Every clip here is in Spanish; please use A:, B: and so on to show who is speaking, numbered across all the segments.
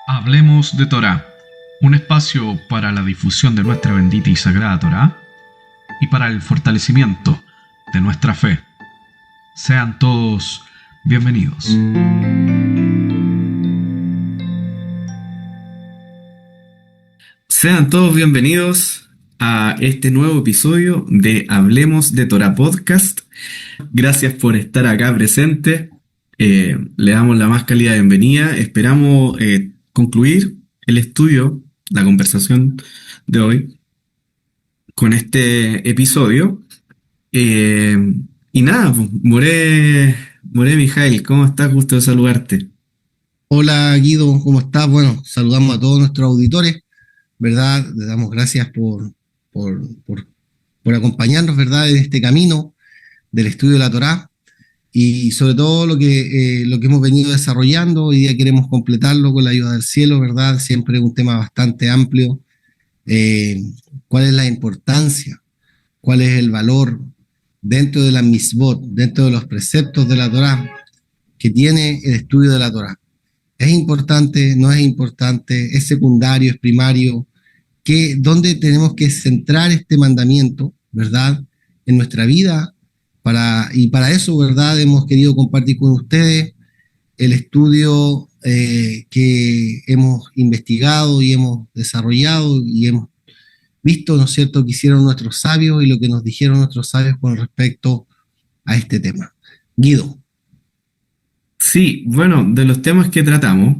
A: Hablemos de Torá, un espacio para la difusión de nuestra bendita y sagrada Torá y para el fortalecimiento de nuestra fe. Sean todos bienvenidos.
B: Sean todos bienvenidos a este nuevo episodio de Hablemos de Torah Podcast. Gracias por estar acá presente. Le damos la más cálida bienvenida. Esperamos concluir el estudio, la conversación de hoy con este episodio. Y nada, pues, More Mijail, ¿cómo estás? Gusto de saludarte.
C: Hola Guido, ¿cómo estás? Bueno, saludamos a todos nuestros auditores, ¿verdad? Le damos gracias por, por, por acompañarnos, ¿verdad? En este camino del estudio de la Torá y sobre todo lo que hemos venido desarrollando. Hoy día queremos completarlo con la ayuda del cielo, ¿verdad? Siempre un tema bastante amplio. ¿Cuál es la importancia? ¿Cuál es el valor dentro de la misbot, dentro de los preceptos de la Torá que tiene el estudio de la Torá? ¿Es importante? ¿No es importante? ¿Es secundario? ¿Es primario? ¿Dónde tenemos que centrar este mandamiento, verdad, en nuestra vida? Y para eso, verdad, hemos querido compartir con ustedes el estudio que hemos investigado y hemos desarrollado y hemos visto, ¿no es cierto?, que hicieron nuestros sabios y lo que nos dijeron nuestros sabios con respecto a este tema. Guido.
B: Sí, bueno, de los temas que tratamos,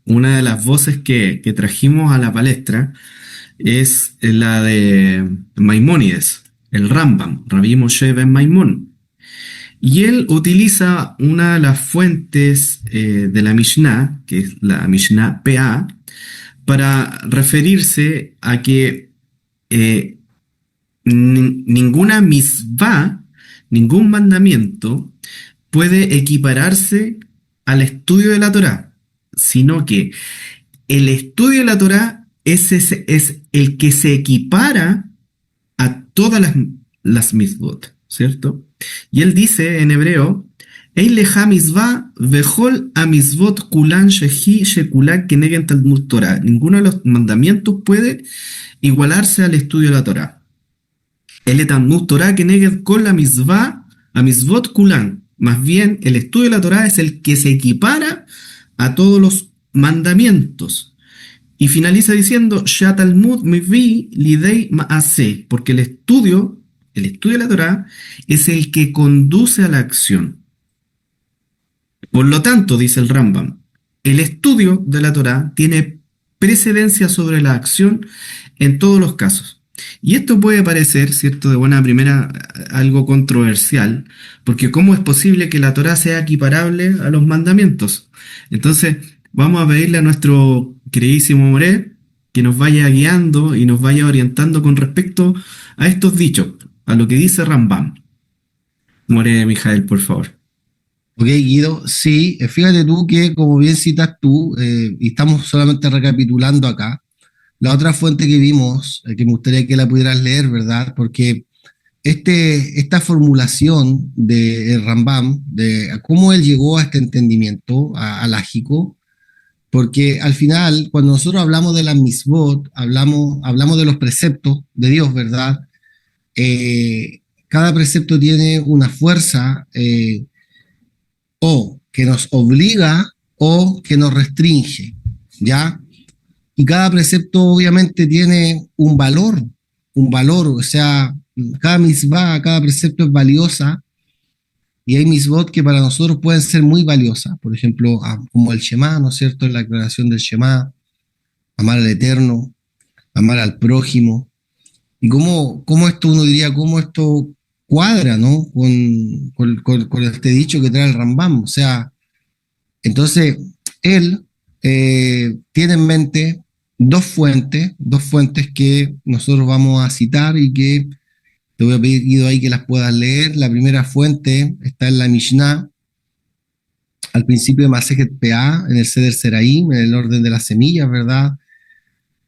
B: una de las voces que trajimos a la palestra es la de Maimónides, el Rambam, Rabbi Moshe ben Maimón. Y él utiliza una de las fuentes de la Mishnah, que es la Mishnah PA, para referirse a que ninguna misvá, ningún mandamiento, puede equipararse al estudio de la Torá, sino que el estudio de la Torá es el que se equipara a todas las mitzvot, ¿cierto? Y él dice en hebreo, Ein leja mitzvah vejol a mitzvot kulan shehi shekulah kenegen talmud Torah. Ninguno de los mandamientos puede igualarse al estudio de la Torá. El talmud Torah kenegen kol la mitzvah a mitzvot kulan. Más bien, el estudio de la Torá es el que se equipara a todos los mandamientos. Y finaliza diciendo, Sha Talmud mivi lidei ma'aseh, porque el estudio de la Torá es el que conduce a la acción. Por lo tanto, dice el Rambam, el estudio de la Torá tiene precedencia sobre la acción en todos los casos. Y esto puede parecer, ¿cierto?, de buena primera algo controversial, porque ¿cómo es posible que la Torá sea equiparable a los mandamientos? Entonces, vamos a pedirle a nuestro queridísimo Moré que nos vaya guiando y nos vaya orientando con respecto a estos dichos, a lo que dice Rambam. Moré, Mijael, por favor.
C: Ok, Guido, sí, fíjate tú que como bien citas tú, y estamos solamente recapitulando acá, la otra fuente que vimos, que me gustaría que la pudieras leer, ¿verdad? Porque esta formulación de Rambam, de cómo él llegó a este entendimiento alágico, porque al final, cuando nosotros hablamos de la misbot, hablamos de los preceptos de Dios, ¿verdad? Cada precepto tiene una fuerza o que nos obliga o que nos restringe, ¿ya? Y cada precepto obviamente tiene un valor, o sea, cada misbah, cada precepto es valiosa y hay misbot que para nosotros pueden ser muy valiosas, por ejemplo, como el Shema, ¿no es cierto? La aclaración del Shema, amar al Eterno, amar al prójimo, y cómo esto uno diría, cómo esto cuadra, ¿no? Con este dicho que trae el Rambam, o sea, entonces él tiene en mente dos fuentes que nosotros vamos a citar y que te voy a pedir, Guido, ahí que las puedas leer. La primera fuente está en la Mishnah, al principio de Masejet PA, en el Seder Seraim, en el orden de las semillas, ¿verdad?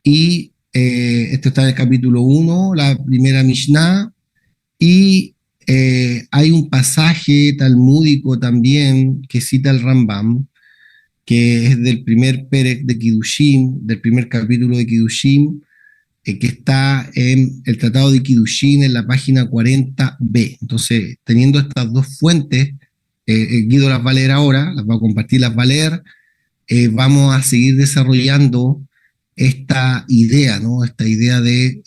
C: Y esto está en el capítulo 1, la primera Mishnah, y hay un pasaje talmúdico también que cita el Rambam, que es del primer Perek de Kiddushin, del primer capítulo de Kiddushin, que está en el Tratado de Kiddushin en la página 40b. Entonces, teniendo estas dos fuentes, Guido las va a leer ahora, las va a compartir, las va a leer. Vamos a seguir desarrollando esta idea, ¿no? Esta idea de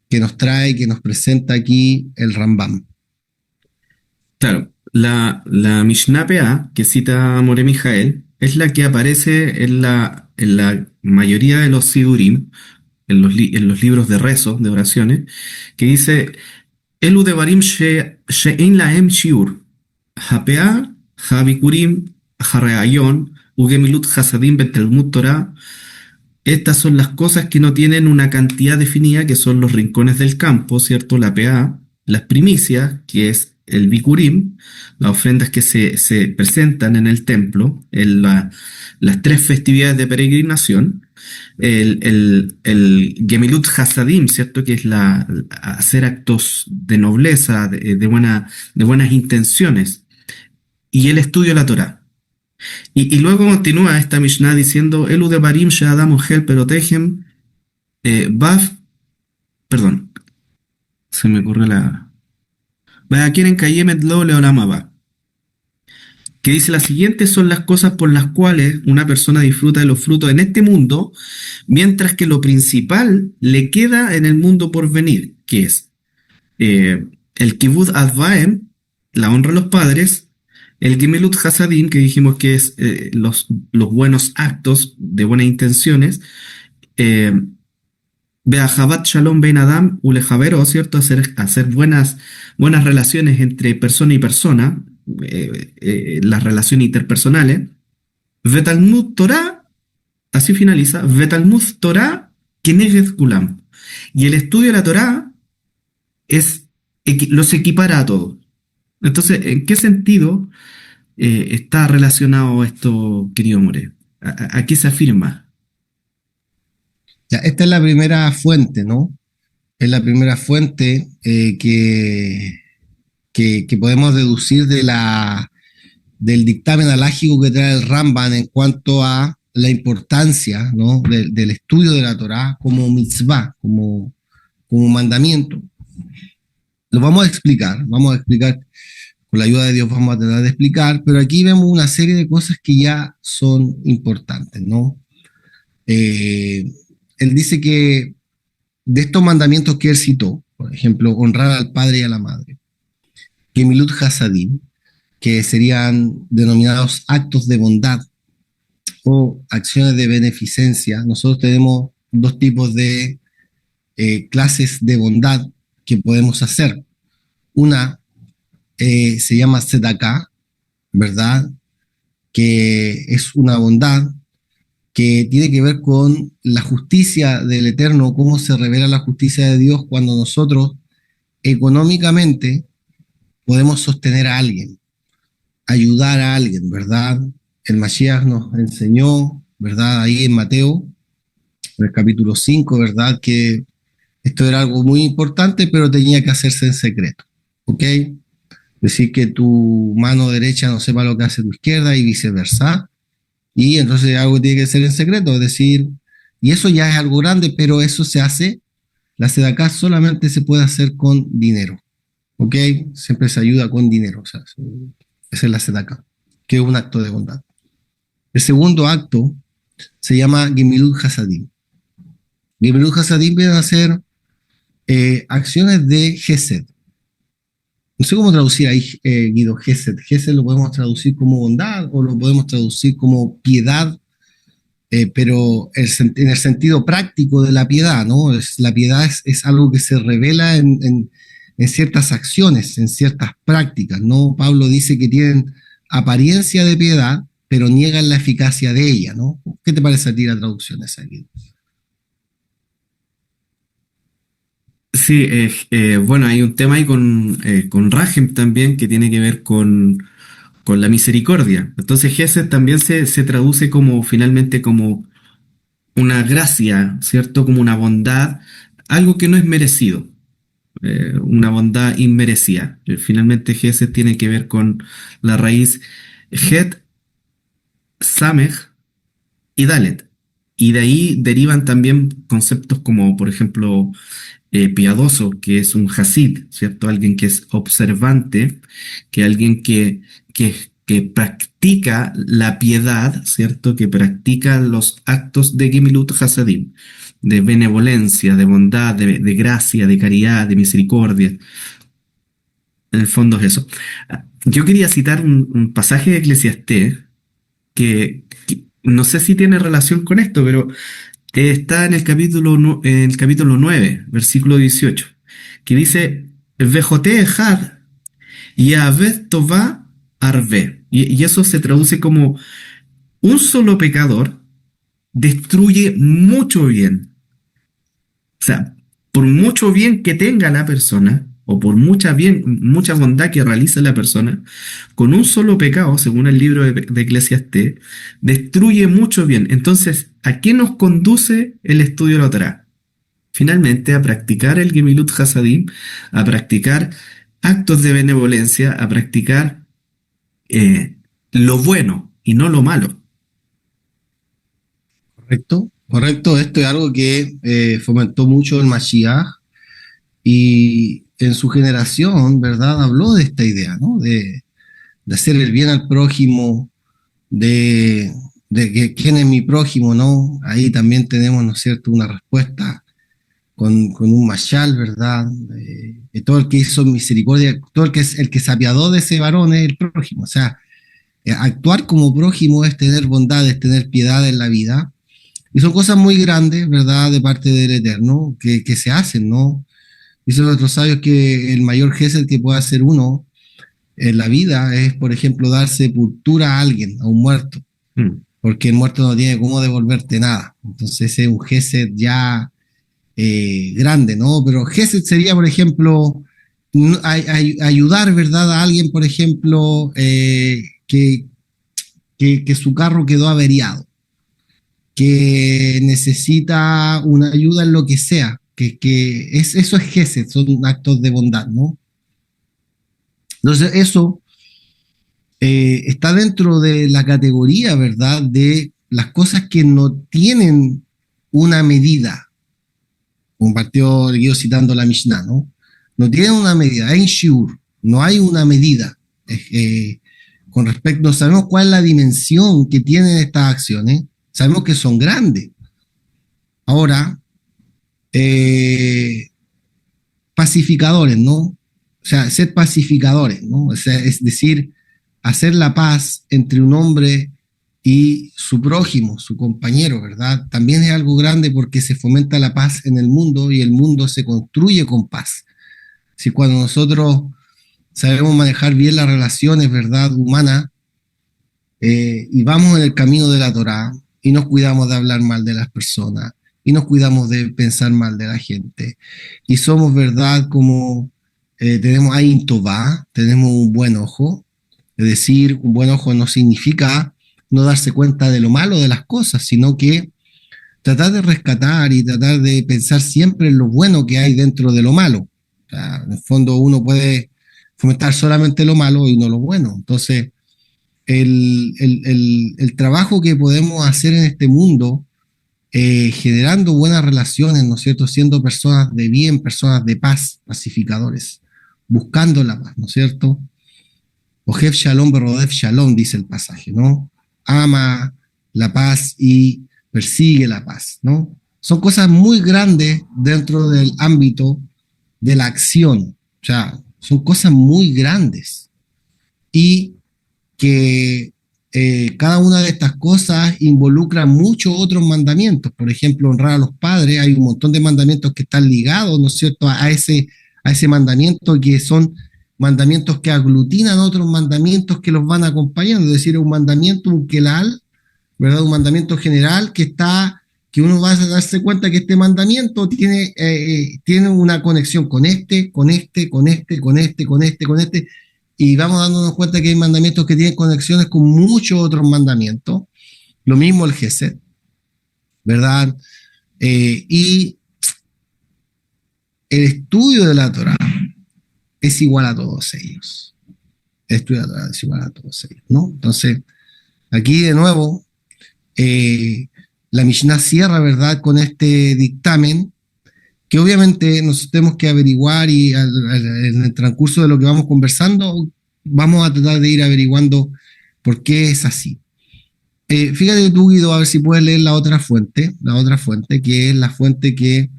C: que nos trae, que nos presenta aquí el Rambam.
B: Claro, la Mishnah PA que cita More Mijael es la que aparece en la mayoría de los Sidurim, en los libros de rezos, de oraciones, que dice: Elu devarim she'ein lahem shiur, hapea, habikurim, hareayon, ugemilut hasadim betelmut Torah. Estas son las cosas que no tienen una cantidad definida, que son los rincones del campo, ¿cierto? La PA, las primicias, que es el Bikurim, las ofrendas que se presentan en el templo, en las tres festividades de peregrinación, el Gemilut Hasadim, ¿cierto? Que es hacer actos de nobleza, de buenas intenciones, y el estudio de la Torá. Y luego continúa esta Mishnah diciendo: Elu de Barim She'adam Ohel Perotehem Baf. Perdón, se me ocurre la. Vayakiren Kayemet Lo Leolam Haba. Que dice la siguiente: son las cosas por las cuales una persona disfruta de los frutos en este mundo, mientras que lo principal le queda en el mundo por venir, que es el Kibud Advaem, la honra a los padres, el Gemilut Hasadim, que dijimos que es los buenos actos de buenas intenciones, Beahabat Shalom Ben Adam Ulejavero, ¿cierto? Hacer buenas relaciones entre persona y persona, las relaciones interpersonales. Vetalmud Torah, así finaliza, Vetalmud Torah Keneged Kulam. Y el estudio de la Torah los equipara a todos. Entonces, ¿en qué sentido está relacionado esto, querido More? ¿A qué se afirma?
C: Ya, esta es la primera fuente, ¿no? Es la primera fuente que podemos deducir del dictamen alágico que trae el Ramban en cuanto a la importancia, ¿no? del estudio de la Torá como mitzvah, como mandamiento. Lo vamos a explicar, con la ayuda de Dios vamos a tratar de explicar, pero aquí vemos una serie de cosas que ya son importantes, ¿no? Él dice que de estos mandamientos que él citó, por ejemplo, honrar al padre y a la madre, Gemilut Hasadim, que serían denominados actos de bondad o acciones de beneficencia. Nosotros tenemos dos tipos de clases de bondad que podemos hacer. Una se llama Tzedakah, ¿verdad? Que es una bondad que tiene que ver con la justicia del Eterno, cómo se revela la justicia de Dios cuando nosotros económicamente podemos sostener a alguien, ayudar a alguien, ¿verdad? El Mashiach nos enseñó, ¿verdad? Ahí en Mateo, en el capítulo 5, ¿verdad? Que esto era algo muy importante, pero tenía que hacerse en secreto, ¿ok? Decir que tu mano derecha no sepa lo que hace tu izquierda y viceversa. Y entonces algo tiene que ser en secreto, es decir, y eso ya es algo grande, pero eso se hace, la tzedakah solamente se puede hacer con dinero, ¿ok? Siempre se ayuda con dinero, o sea, esa es la tzedakah, que es un acto de bondad. El segundo acto se llama Gemilut Hasadim. Gemilut Hasadim viene a ser acciones de Gesed. No sé cómo traducir ahí, Guido, Gesed. Gesed lo podemos traducir como bondad o lo podemos traducir como piedad, pero en el sentido práctico de la piedad, ¿no? La piedad es algo que se revela en ciertas acciones, en ciertas prácticas, ¿no? Pablo dice que tienen apariencia de piedad, pero niegan la eficacia de ella, ¿no? ¿Qué te parece a ti la traducción esa, Guido?
B: Sí, bueno, hay un tema ahí con Rahem también que tiene que ver con la misericordia. Entonces, Gesed también se traduce como finalmente como una gracia, ¿cierto? Como una bondad, algo que no es merecido, una bondad inmerecida. Finalmente, Gesed tiene que ver con la raíz Het, Samej y Dalet. Y de ahí derivan también conceptos como, por ejemplo, piadoso, que es un hasid, ¿cierto? Alguien que es observante, que alguien que, que practica la piedad, ¿cierto? Que practica los actos de Gemilut Hasadim, de benevolencia, de bondad, de gracia, de caridad, de misericordia. En el fondo es eso. Yo quería citar un pasaje de Eclesiastés que no sé si tiene relación con esto, pero está en el en el capítulo 9 versículo 18 que dice, Vejote Ejad Yahvé Tová Arve. Y eso se traduce como un solo pecador destruye mucho bien. O sea, por mucho bien que tenga la persona, o por mucha bondad que realice la persona, con un solo pecado, según el libro de Eclesiastés, destruye mucho bien. Entonces, ¿a qué nos conduce el estudio de la Torá? Finalmente, a practicar el Gemilut Hasadim, a practicar actos de benevolencia, a practicar lo bueno y no lo malo.
C: Correcto, correcto. Esto es algo que fomentó mucho el Mashiach y en su generación, ¿verdad? Habló de esta idea, ¿no? De hacer el bien al prójimo, de, de que quién es mi prójimo, ¿no? Ahí también tenemos, ¿no es cierto?, una respuesta con un mashal, ¿verdad? Que todo el que hizo misericordia, todo el que se apiadó de ese varón es el prójimo. O sea, actuar como prójimo es tener bondad, es tener piedad en la vida. Y son cosas muy grandes, ¿verdad?, de parte del Eterno, que se hacen, ¿no? Dicen nuestros sabios que el mayor gesed que puede hacer uno en la vida es, por ejemplo, dar sepultura a alguien, a un muerto,
B: Mm.
C: porque el muerto no tiene cómo devolverte nada. Entonces ese es un gesed ya grande, ¿no? Pero gesed sería, por ejemplo, ayudar, ¿verdad?, a alguien, por ejemplo, que su carro quedó averiado, que necesita una ayuda en lo que sea, eso es gesed, son actos de bondad, ¿no? Entonces eso está dentro de la categoría, ¿verdad?, de las cosas que no tienen una medida. Compartió el guío citando la Mishnah, ¿no? No tienen una medida, hay shiur, no hay una medida. Con respecto, no sabemos cuál es la dimensión que tienen estas acciones, sabemos que son grandes. Ahora, pacificadores, ¿no? O sea, ser pacificadores, ¿no? O sea, es decir, hacer la paz entre un hombre y su prójimo, su compañero, ¿verdad? También es algo grande porque se fomenta la paz en el mundo y el mundo se construye con paz. Si cuando nosotros sabemos manejar bien las relaciones, ¿verdad?, humanas, y vamos en el camino de la Torá y nos cuidamos de hablar mal de las personas y nos cuidamos de pensar mal de la gente y somos, ¿verdad?, como tenemos ahí Tová, tenemos un buen ojo. Es decir, un buen ojo no significa no darse cuenta de lo malo de las cosas, sino que tratar de rescatar y tratar de pensar siempre en lo bueno que hay dentro de lo malo. O sea, en el fondo uno puede fomentar solamente lo malo y no lo bueno. Entonces, el trabajo que podemos hacer en este mundo, generando buenas relaciones, ¿no es cierto?, siendo personas de bien, personas de paz, pacificadores, buscando la paz, ¿no es cierto? Ojev Shalom, Berodef Shalom, dice el pasaje, ¿no? Ama la paz y persigue la paz, ¿no? Son cosas muy grandes dentro del ámbito de la acción, o sea, son cosas muy grandes y que cada una de estas cosas involucra muchos otros mandamientos. Por ejemplo, honrar a los padres, hay un montón de mandamientos que están ligados, ¿no es cierto?, a ese mandamiento, que son mandamientos que aglutinan otros mandamientos que los van acompañando. Es decir, un mandamiento, un kelal, ¿verdad?, un mandamiento general que uno va a darse cuenta que este mandamiento tiene una conexión con este, con este, con este, con este, con este, con este, y vamos dándonos cuenta que hay mandamientos que tienen conexiones con muchos otros mandamientos. Lo mismo el Gesed, ¿verdad? Y el estudio de la Torah es igual a todos ellos. El estudio de la Torah es igual a todos ellos, ¿no? Entonces, Aquí de nuevo, la Mishnah cierra, ¿verdad?, con este dictamen, que obviamente nosotros tenemos que averiguar y en el transcurso de lo que vamos conversando, vamos a tratar de ir averiguando por qué es así. Fíjate tú, Guido, a ver si puedes leer la otra fuente, que es la fuente que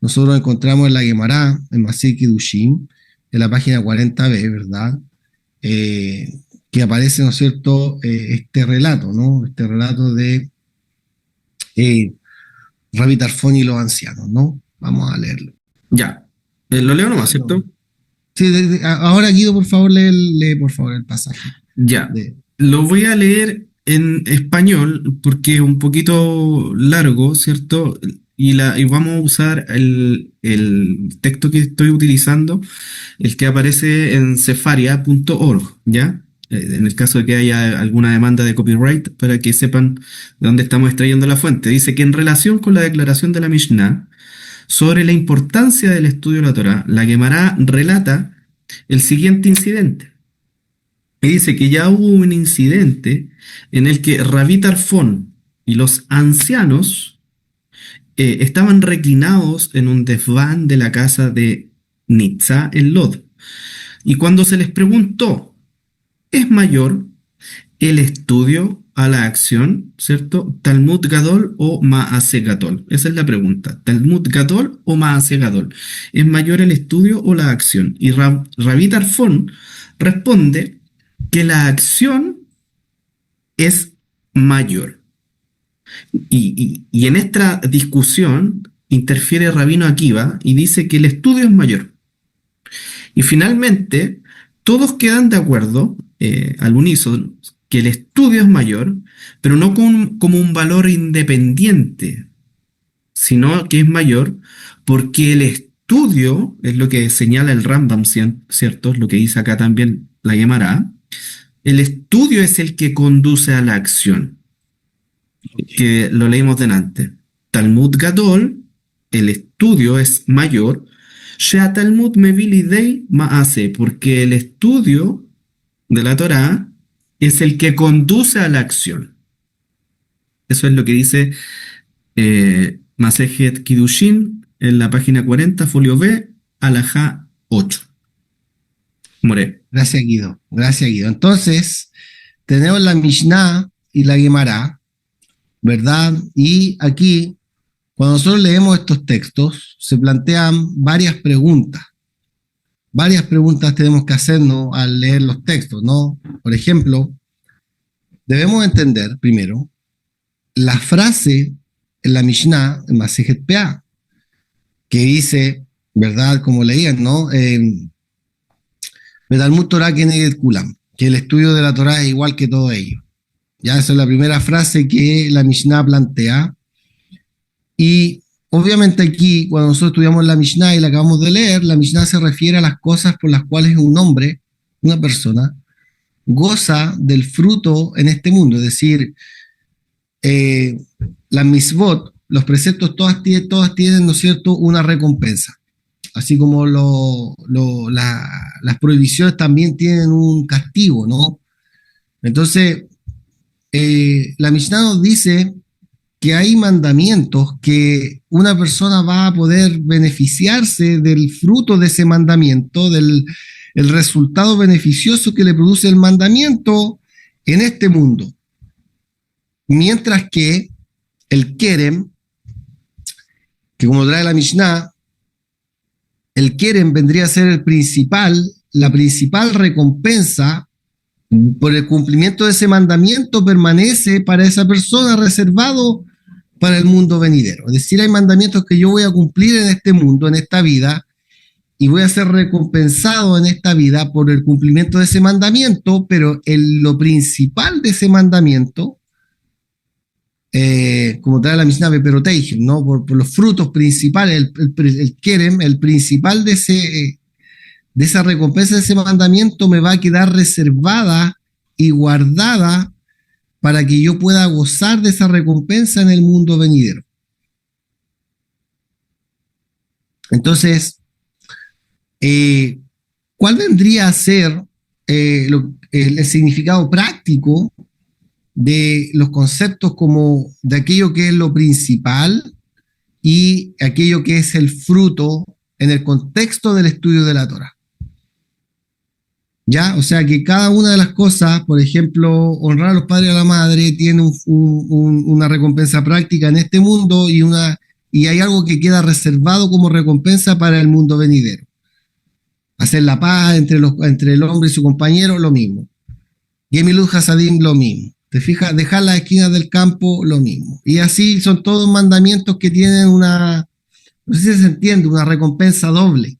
C: nosotros encontramos en la Gemara, en Masechet Kiddushin, en la página 40b, ¿verdad? Que aparece, ¿no es cierto?, este relato, ¿no? Este relato de Rabbi Tarfón y los ancianos, ¿no? Vamos a leerlo.
B: Ya. Lo leo nomás, ¿cierto?
C: Sí, ahora, Guido, por favor, lee por favor el pasaje.
B: Ya. Lo voy a leer en español porque es un poquito largo, ¿cierto? Y vamos a usar el texto que estoy utilizando, el que aparece en cefaria.org, ¿ya? En el caso de que haya alguna demanda de copyright, para que sepan de dónde estamos extrayendo la fuente. Dice que en relación con la declaración de la Mishnah sobre la importancia del estudio de la Torá, la Gemara relata el siguiente incidente. Y dice que ya hubo un incidente en el que Rabbi Tarfón y los ancianos estaban reclinados en un desván de la casa de Nitzá en Lod. Y cuando se les preguntó, ¿es mayor el estudio a la acción, ¿cierto? ¿Talmud Gadol o Maaseh Gadol? Esa es la pregunta. ¿Talmud Gadol o Maaseh Gadol? ¿Es mayor el estudio o la acción? Y Rabbi Tarfón responde que la acción es mayor. Y en esta discusión interfiere Rabino Akiva y dice que el estudio es mayor. Y finalmente, todos quedan de acuerdo, al unísono, que el estudio es mayor, pero no como un valor independiente, sino que es mayor porque el estudio, es lo que señala el Rambam, ¿cierto? Es lo que dice acá también la Gemara. El estudio es el que conduce a la acción, que lo leímos delante. Talmud Gadol, el estudio es mayor, Shea Talmud Mevili Dei Maase, porque el estudio de la Torá es el que conduce a la acción. Eso es lo que dice Masechet Kiddushin en la página 40, folio B, alajá 8. More.
C: Gracias, Guido. Entonces, tenemos la Mishnah y la Gemara, ¿verdad? Y aquí, cuando nosotros leemos estos textos, se plantean varias preguntas. Varias preguntas tenemos que hacernos al leer los textos, ¿no? Por ejemplo, debemos entender primero la frase en la Mishnah, en Masechet Peah, que dice, ¿verdad? Como leían, ¿no? Talmud Torah Keneged Kulam, que el estudio de la Torah es igual que todo ello. Ya esa es la primera frase que la Mishnah plantea. Y obviamente aquí, cuando nosotros estudiamos la Mishnah y la acabamos de leer, la Mishnah se refiere a las cosas por las cuales un hombre, una persona, goza del fruto en este mundo. Es decir, las mitzvot, los preceptos, todas tienen, ¿no es cierto?, una recompensa. Así como las prohibiciones también tienen un castigo, ¿no? Entonces, la Mishnah nos dice que hay mandamientos que una persona va a poder beneficiarse del fruto de ese mandamiento, el resultado beneficioso que le produce el mandamiento en este mundo. Mientras que el Kerem, que como trae la Mishnah, el Kerem vendría a ser la principal recompensa por el cumplimiento de ese mandamiento permanece para esa persona reservado para el mundo venidero. Es decir, hay mandamientos que yo voy a cumplir en este mundo, en esta vida, y voy a ser recompensado en esta vida por el cumplimiento de ese mandamiento, pero lo principal de ese mandamiento, como trae la Mishnah Beperoteijem, ¿no? Por los frutos principales, el Kerem, el principal de esa recompensa de ese mandamiento me va a quedar reservada y guardada para que yo pueda gozar de esa recompensa en el mundo venidero. Entonces, ¿cuál vendría a ser el significado práctico de los conceptos como de aquello que es lo principal y aquello que es el fruto en el contexto del estudio de la Torá. ¿Ya? O sea que cada una de las cosas, por ejemplo, honrar a los padres y a la madre, tiene una recompensa práctica en este mundo y hay algo que queda reservado como recompensa para el mundo venidero. Hacer la paz entre el hombre y su compañero, lo mismo. Gemilut Hasadim, lo mismo. ¿Te fijas? Dejar las esquinas del campo, lo mismo. Y así son todos mandamientos que tienen no sé si se entiende, una recompensa doble.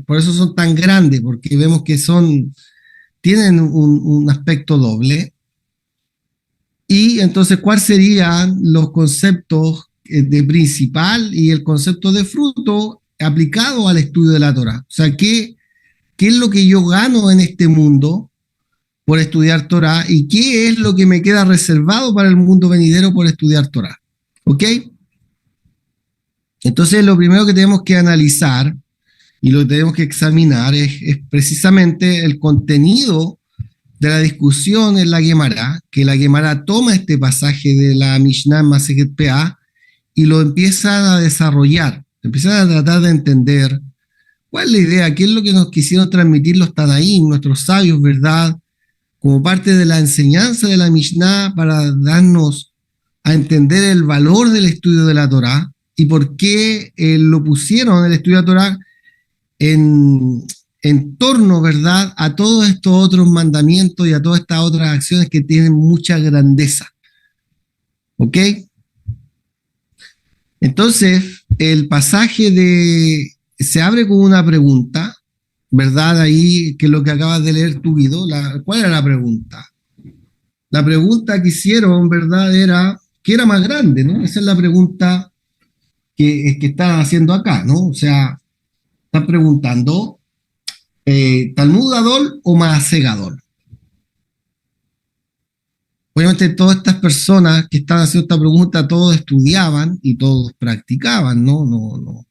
C: Por eso son tan grandes, porque vemos que tienen un aspecto doble. Y entonces, ¿cuáles serían los conceptos de principal y el concepto de fruto aplicado al estudio de la Torá? O sea, ¿qué es lo que yo gano en este mundo por estudiar Torá y qué es lo que me queda reservado para el mundo venidero por estudiar Torá? ¿Ok? Entonces, lo primero que tenemos que analizar y lo que tenemos que examinar es precisamente el contenido de la discusión en la Guemará, que la Guemará toma este pasaje de la Mishnah Masejet Peah y lo empiezan a desarrollar, empiezan a tratar de entender cuál es la idea, qué es lo que nos quisieron transmitir los Tanaín, nuestros sabios, ¿verdad? Como parte de la enseñanza de la Mishnah para darnos a entender el valor del estudio de la Torá y por qué lo pusieron el estudio de la Torá en torno, ¿verdad?, a todos estos otros mandamientos y a todas estas otras acciones que tienen mucha grandeza. ¿Ok? Entonces, el pasaje se abre con una pregunta, ¿verdad? Ahí, que es lo que acabas de leer tú, Guido. ¿Cuál era la pregunta? La pregunta que hicieron, ¿verdad?, era, ¿qué era más grande, no? Esa es la pregunta que están haciendo acá, ¿no? O sea, están preguntando, ¿Talmud Gadol o Maaseh Gadol? Obviamente todas estas personas que están haciendo esta pregunta, todos estudiaban y todos practicaban, ¿no? No.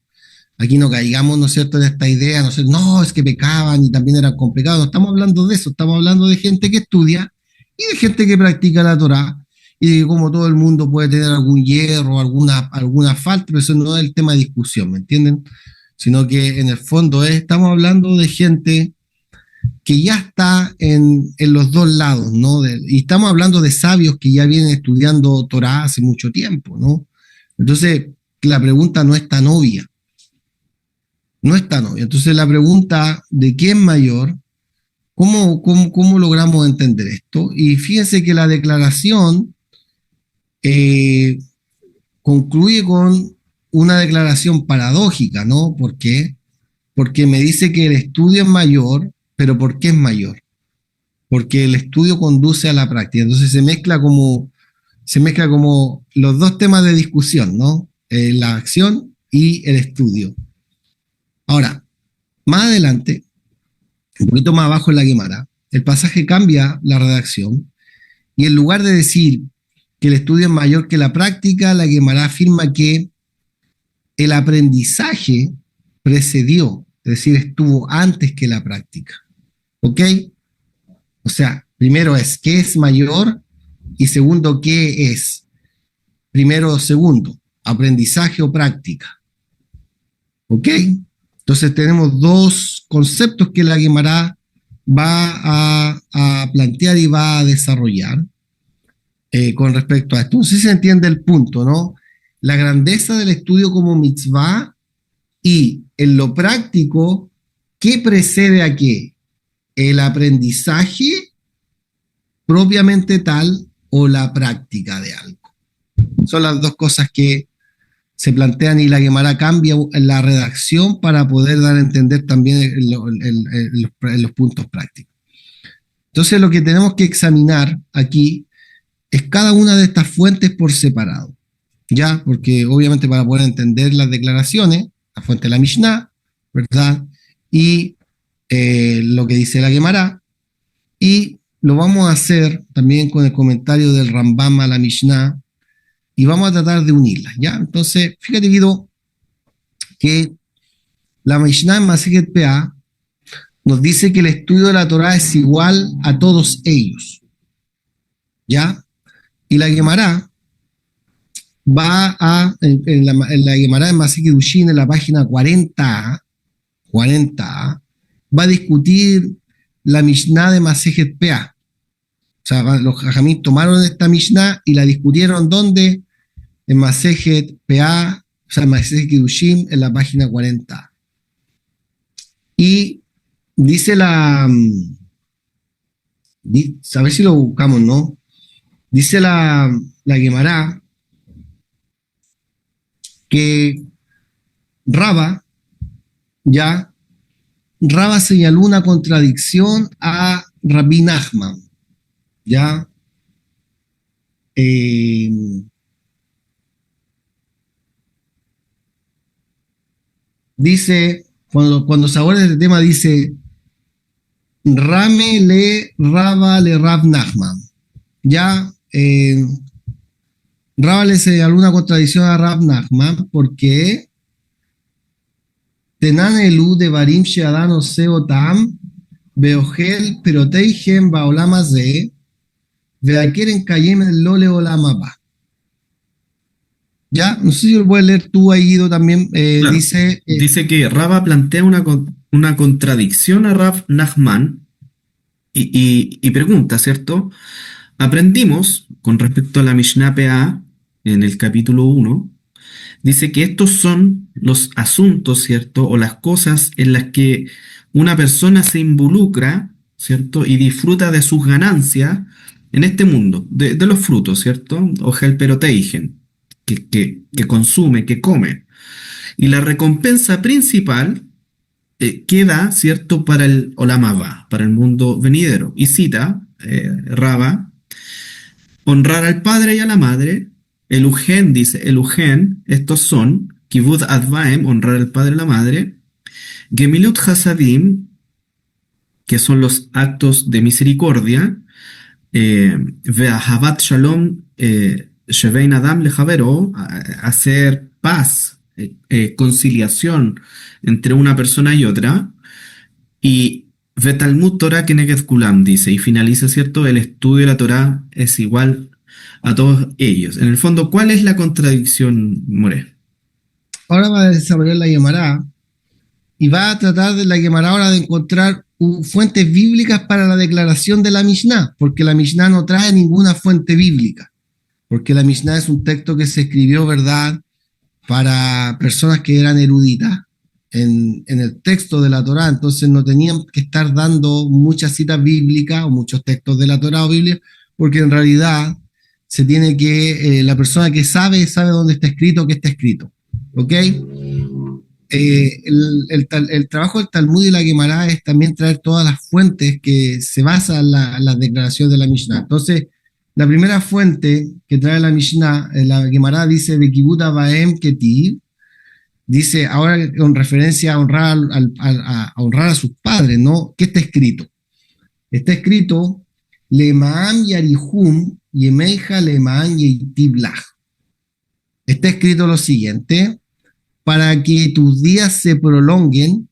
C: Aquí no caigamos, ¿no es cierto?, en esta idea, no, es que pecaban y también eran complicados. No estamos hablando de eso, estamos hablando de gente que estudia y de gente que practica la Torá y de que como todo el mundo puede tener algún hierro, alguna falta, pero eso no es el tema de discusión, ¿me entienden? Sino que en el fondo estamos hablando de gente que ya está en los dos lados, ¿no? Y estamos hablando de sabios que ya vienen estudiando Torá hace mucho tiempo, ¿no? Entonces, la pregunta no es tan obvia. No es tan obvia. Entonces, la pregunta de quién es mayor, ¿cómo logramos entender esto? Y fíjense que la declaración concluye con una declaración paradójica, ¿no? ¿Por qué? Porque me dice que el estudio es mayor, pero ¿por qué es mayor? Porque el estudio conduce a la práctica. Entonces se mezcla como los dos temas de discusión, ¿no? La acción y el estudio. Ahora, más adelante, un poquito más abajo en la Guemara, el pasaje cambia la redacción y en lugar de decir que el estudio es mayor que la práctica, la Guemara afirma que el aprendizaje precedió, es decir, estuvo antes que la práctica. ¿Ok? O sea, primero es qué es mayor y segundo qué es. Primero o segundo, aprendizaje o práctica. ¿Ok? Entonces tenemos dos conceptos que la Guemará va a plantear y va a desarrollar con respecto a esto. No sé si se entiende el punto, ¿no? La grandeza del estudio como mitzvah y en lo práctico, ¿qué precede a qué? ¿El aprendizaje propiamente tal o la práctica de algo? Son las dos cosas que se plantean y la Guemará cambia la redacción para poder dar a entender también los puntos prácticos. Entonces lo que tenemos que examinar aquí es cada una de estas fuentes por separado, ¿ya? Porque obviamente para poder entender las declaraciones, la fuente de la Mishnah, ¿verdad? Y lo que dice la Guemará, y lo vamos a hacer también con el comentario del Rambam a la Mishnah, y vamos a tratar de unirlas, ¿ya? Entonces, fíjate, Guido, que la Mishnah en Masejet Peah nos dice que el estudio de la Torá es igual a todos ellos, ¿ya? Y la Gemara en la Gemara de Masechet Kiddushin, en la página 40, va a discutir la Mishnah de Masechet Peah. O sea, los Jajamim tomaron esta Mishnah y la discutieron ¿dónde? En Masechet Peah, o sea, Masechet Kiddushin, en la página 40. Y dice a ver si lo buscamos, ¿no? Dice la Gemara que Raba señaló una contradicción a Rabbi Nachman, ¿ya? Dice, cuando se aborda este tema, dice Rame le Raba le Rab Nachman, ¿ya? Raba le señaló una contradicción a Rab Nachman porque Tenan elu de Barim Sheadan Oseo Tam Beogel Peroteihem Baolama Ze Veakeren Kayem Lole Olama Ba. Ya, no sé si lo puedes leer tú ahí, Guido, también.
B: Claro. Dice que Raba plantea una contradicción a Rab Nachman y pregunta, ¿cierto? Aprendimos con respecto a la Mishnah Peah en el capítulo 1, dice que estos son los asuntos, ¿cierto? O las cosas en las que una persona se involucra, ¿cierto? Y disfruta de sus ganancias en este mundo, de los frutos, ¿cierto? O Helperoteigen, que consume, que come. Y la recompensa principal queda, ¿cierto? Para el Olam Haba, para el mundo venidero. Y cita, Raba, honrar al padre y a la madre. Elugen, dice, Elugen, estos son, Kibud Advaem, honrar al padre y a la madre. Gemilut Hasadim, que son los actos de misericordia. Ve'ahavat Shalom, Shevein Adam Lejavero, hacer paz, conciliación entre una persona y otra. Y Vetalmud Torah Keneged Kulam, dice, y finaliza, ¿cierto? El estudio de la Torah es igual a todos ellos. En el fondo, ¿cuál es la contradicción, More?
C: Ahora va a desarrollar la Gemara y va a tratar de la Gemara ahora de encontrar fuentes bíblicas para la declaración de la Mishnah, porque la Mishnah no trae ninguna fuente bíblica, porque la Mishnah es un texto que se escribió, ¿verdad?, para personas que eran eruditas en el texto de la Torah, entonces no tenían que estar dando muchas citas bíblicas o muchos textos de la Torah o Biblia, porque en realidad se tiene que, la persona que sabe dónde está escrito, qué está escrito, ¿ok? El trabajo del Talmud y la Gemara es también traer todas las fuentes que se basan en la declaración de la Mishnah. Entonces, la primera fuente que trae la Mishnah, la Gemara dice, Bekibut Abaem Ketiv, dice, ahora con referencia a honrar a honrar a sus padres, ¿no? ¿Qué está escrito? Está escrito, Lemaam Yarihum Yemeija Lemaam Yeitiblach. Está escrito lo siguiente, para que tus días se prolonguen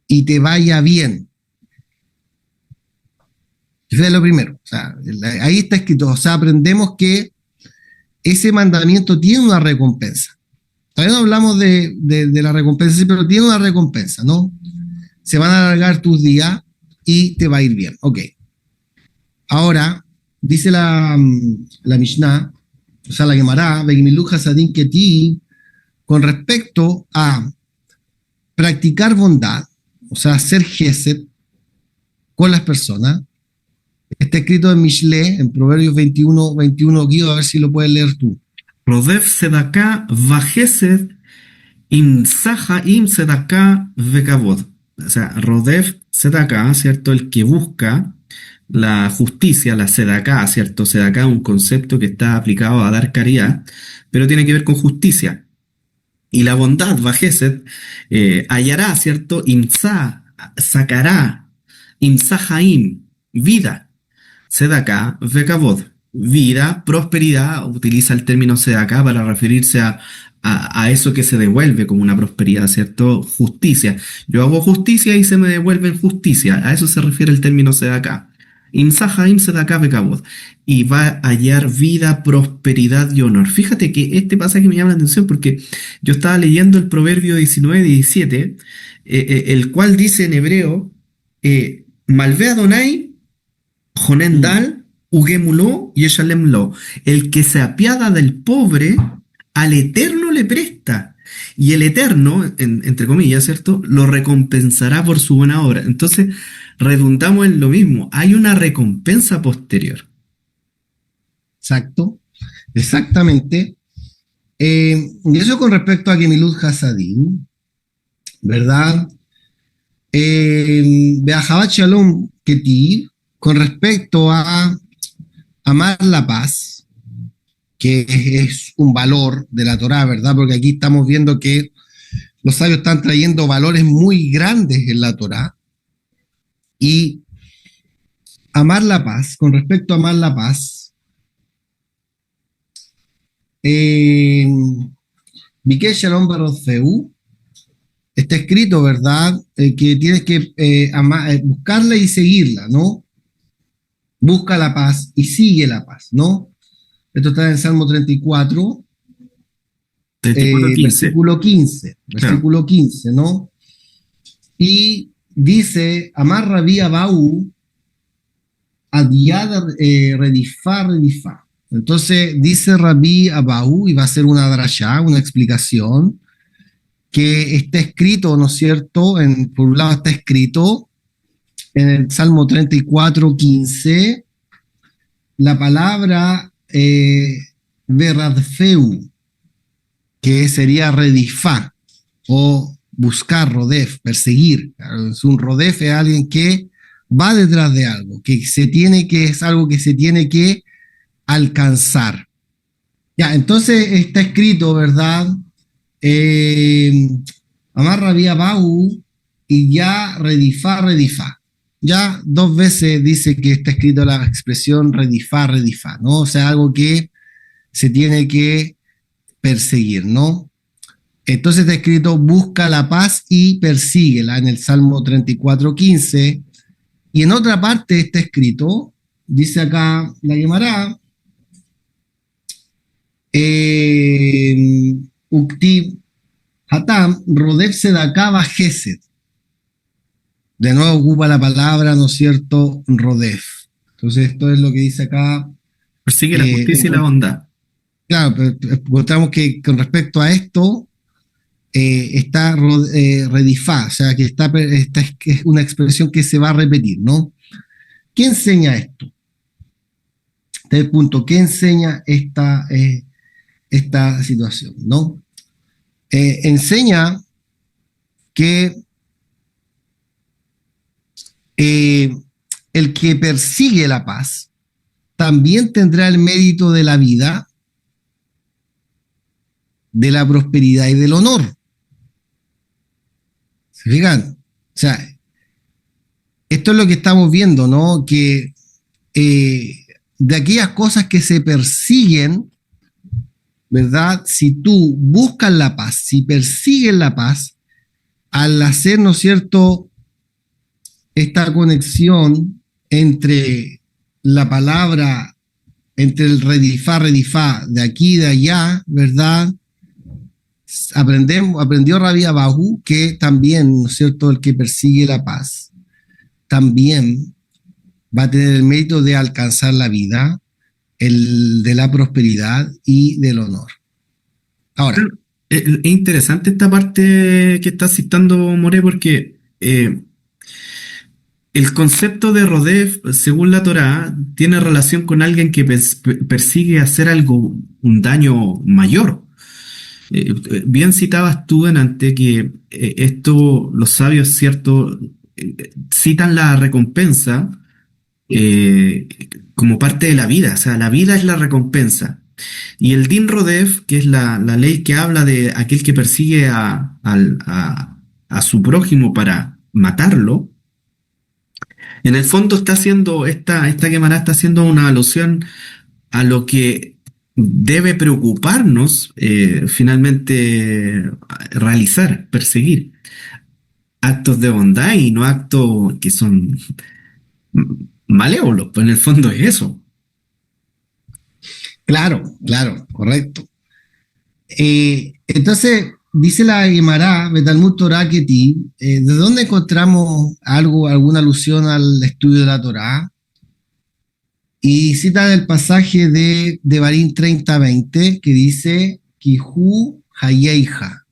C: y te vaya bien. Eso es lo primero. O sea, ahí está escrito. O sea, aprendemos que ese mandamiento tiene una recompensa. Todavía no hablamos de la recompensa, pero tiene una recompensa, ¿no? Se van a alargar tus días y te va a ir bien. Ok. Ahora, dice la Mishnah, o sea, la Gemara, Begimilu Hasadim Keti, con respecto a practicar bondad, o sea, hacer gesed con las personas. Está escrito en Mishle, en Proverbios 21, Guido, a ver si lo puedes leer tú.
B: Rodef Sedaká Vagesed Im Saja Im Sedaká Vekavod. O sea, Rodef Sedaká, ¿cierto? El que busca la justicia, la Sedaká, ¿cierto? Sedaká es un concepto que está aplicado a dar caridad, pero tiene que ver con justicia. Y la bondad, Vagesed, hallará, ¿cierto? Imsa, sacará, Imsahaim, vida. Sedaká, Vekavod, vida, prosperidad, utiliza el término Sedaká para referirse a eso que se devuelve como una prosperidad, ¿cierto? Justicia. Yo hago justicia y se me devuelve justicia. A eso se refiere el término Sedaká. Imsaha Imsedaka Bekabod, y va a hallar vida, prosperidad y honor. Fíjate que este pasaje me llama la atención porque yo estaba leyendo el Proverbio 19-17, el cual dice en hebreo, Malvé Adonai, Jonen
C: Mm.
B: Dal, Ugemuló y Eshalem Lo. El que se apiada del pobre, al Eterno le presta. Y el Eterno, entre comillas, ¿cierto? Lo recompensará por su buena obra. Entonces, redundamos en lo mismo. Hay una recompensa posterior.
C: Exacto, exactamente. Y eso con respecto a Gemilut Hasadim, ¿verdad? Beajabat Shalom Ketiv, con respecto a amar la paz, que es un valor de la Torá, ¿verdad? Porque aquí estamos viendo que los sabios están trayendo valores muy grandes en la Torá. Y amar la paz, con respecto a amar la paz, Bikesh Shalom Barofeu, está escrito, ¿verdad? Que tienes que buscarla y seguirla, ¿no? Busca la paz y sigue la paz, ¿no? Esto está en Salmo 34,
B: 34:15.
C: versículo 15,
B: Claro.
C: versículo 15, ¿no? Y dice, Amar Rabí Abaú, Adiad Redifá, Redifá. Entonces dice Rabí Abaú, y va a ser una drashá, una explicación, que está escrito, ¿no es cierto? Por un lado está escrito en el Salmo 34, 15, la palabra Beradfeu, que sería redifá, o buscar, rodef, perseguir. Es un rodef, es alguien que va detrás de algo, es algo que se tiene que alcanzar. Ya, entonces está escrito, ¿verdad? Amarra vía Bau y ya redifá, redifá. Ya dos veces dice que está escrito la expresión redifá, redifá, ¿no? O sea, algo que se tiene que perseguir, ¿no? Entonces está escrito busca la paz y persíguela en el Salmo 34:15. Y en otra parte está escrito, dice acá la Gemara, Uktib Hatam, Rodef Sedakaba Gesed. De nuevo ocupa la palabra, ¿no es cierto? Rodef. Entonces esto es lo que dice acá.
B: Persigue la justicia y la bondad.
C: Claro, pero encontramos que con respecto a esto está redifá, o sea, que que es una expresión que se va a repetir, ¿no? ¿Qué enseña esto? Este es el punto. ¿Qué enseña esta situación, no? Enseña que el que persigue la paz también tendrá el mérito de la vida, de la prosperidad y del honor. ¿Se fijan? O sea, esto es lo que estamos viendo, ¿no? Que de aquellas cosas que se persiguen, ¿verdad? Si tú buscas la paz, si persigues la paz, al hacer, ¿no es cierto?, esta conexión entre la palabra, entre el redifá, de aquí y de allá, ¿verdad? Aprendió Rabbi Abahu que también, ¿no es cierto?, el que persigue la paz, también va a tener el mérito de alcanzar la vida, el de la prosperidad y del honor. Ahora,
B: Es interesante esta parte que está citando More porque el concepto de Rodef, según la Torá, tiene relación con alguien que persigue hacer algo, un daño mayor. Bien citabas tú delante que esto, los sabios, cierto, citan la recompensa eh, como parte de la vida, o sea, la vida es la recompensa. Y el Din Rodef, que es la ley que habla de aquel que persigue a su prójimo para matarlo, en el fondo está haciendo, esta Gemara está haciendo una alusión a lo que debe preocuparnos finalmente realizar, perseguir actos de bondad y no actos que son malévolos, pues en el fondo es eso.
C: Claro, claro, correcto. Entonces, dice la Gemara, Betalmud Torah Ketiv, ¿de dónde encontramos algo, alguna alusión al estudio de la Torah? Y citan el pasaje de Devarim 30:20 que dice, Kihu Hayeija,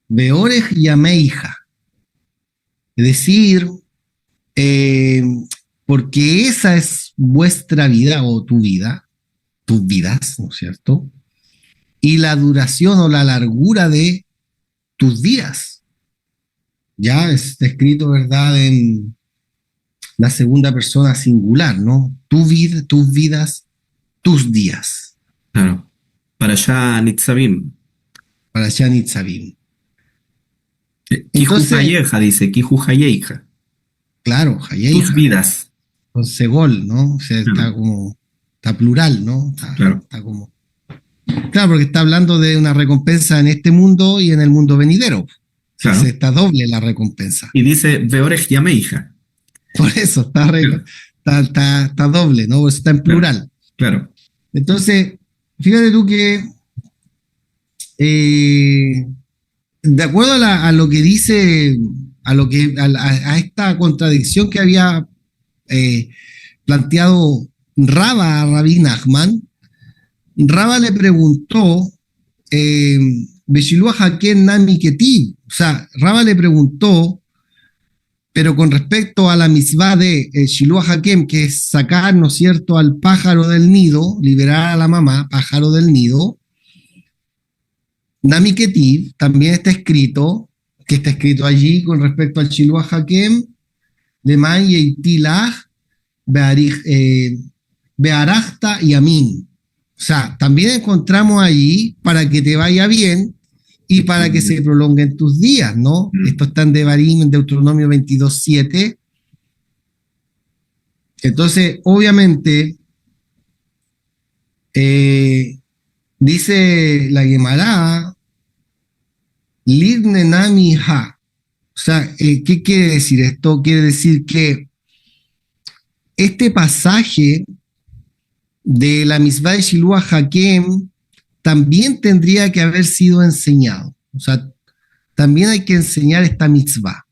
C: Beorej Yameija. Es decir, porque esa es vuestra vida o tu vida, tus vidas, ¿no es cierto? Y la duración o la largura de tus días. Ya está escrito, ¿verdad?, en la segunda persona singular, ¿no? Tu vida, tus vidas, tus días.
B: Claro. Para allá Nitzavim.
C: Para Shanit Sabim.
B: Kiju
C: Entonces,
B: Hayeja, dice, Kiju Hayeja.
C: claro,
B: Tus
C: Hayeija,
B: vidas.
C: con Segol, ¿no? O sea, está como, está plural, ¿no?
B: Claro.
C: Está como. Claro, porque está hablando de una recompensa en este mundo y en el mundo venidero.
B: Claro.
C: Entonces, está doble la recompensa.
B: Y dice, Beorej Yameija.
C: Por eso está doble, ¿no? Por eso está en plural.
B: Claro.
C: Entonces, fíjate tú que de acuerdo a lo que dice, a esta contradicción que había planteado Raba a Rabbi Nachman, Raba le preguntó, Beshilua Haken Nami Ketiv, o sea, Raba le preguntó, pero con respecto a la mitzvah de Shiluah Hakem, que es sacar, ¿no es cierto?, al pájaro del nido, liberar a la mamá, pájaro del nido, Nami Ketiv también está escrito, que está escrito allí con respecto al Shiluah Hakem, Leman Yeitilah, Bearachta y Amin. O sea, también encontramos allí para que te vaya bien y para que se prolonguen tus días, ¿no? Esto está en Devarim, en Deuteronomio 22:7. Entonces, obviamente, dice la Gemara, Livne Nami Ha. O sea, ¿qué quiere decir esto? Quiere decir que este pasaje de la Mitzvah de Shiluah Hakem también tendría que haber sido enseñado. O sea, también hay que enseñar esta mitzvah.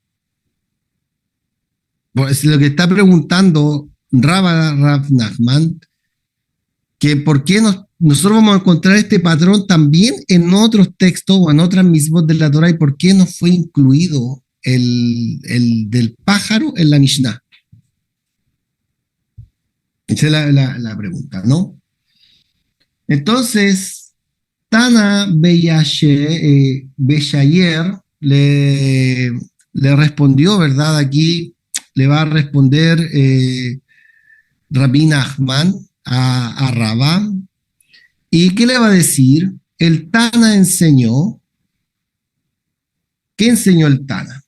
C: Pues lo que está preguntando Rav Nachman, que por qué nosotros vamos a encontrar este patrón también en otros textos o en otras mitzvot de la Torah, y por qué no fue incluido el del pájaro en la Mishnah. Esa es la pregunta, ¿no? Entonces, Tana Beyayer le respondió, ¿verdad? Aquí le va a responder Rabbi Nachman a Rabá. ¿Y qué le va a decir? El Tana enseñó. ¿Qué enseñó el Tana?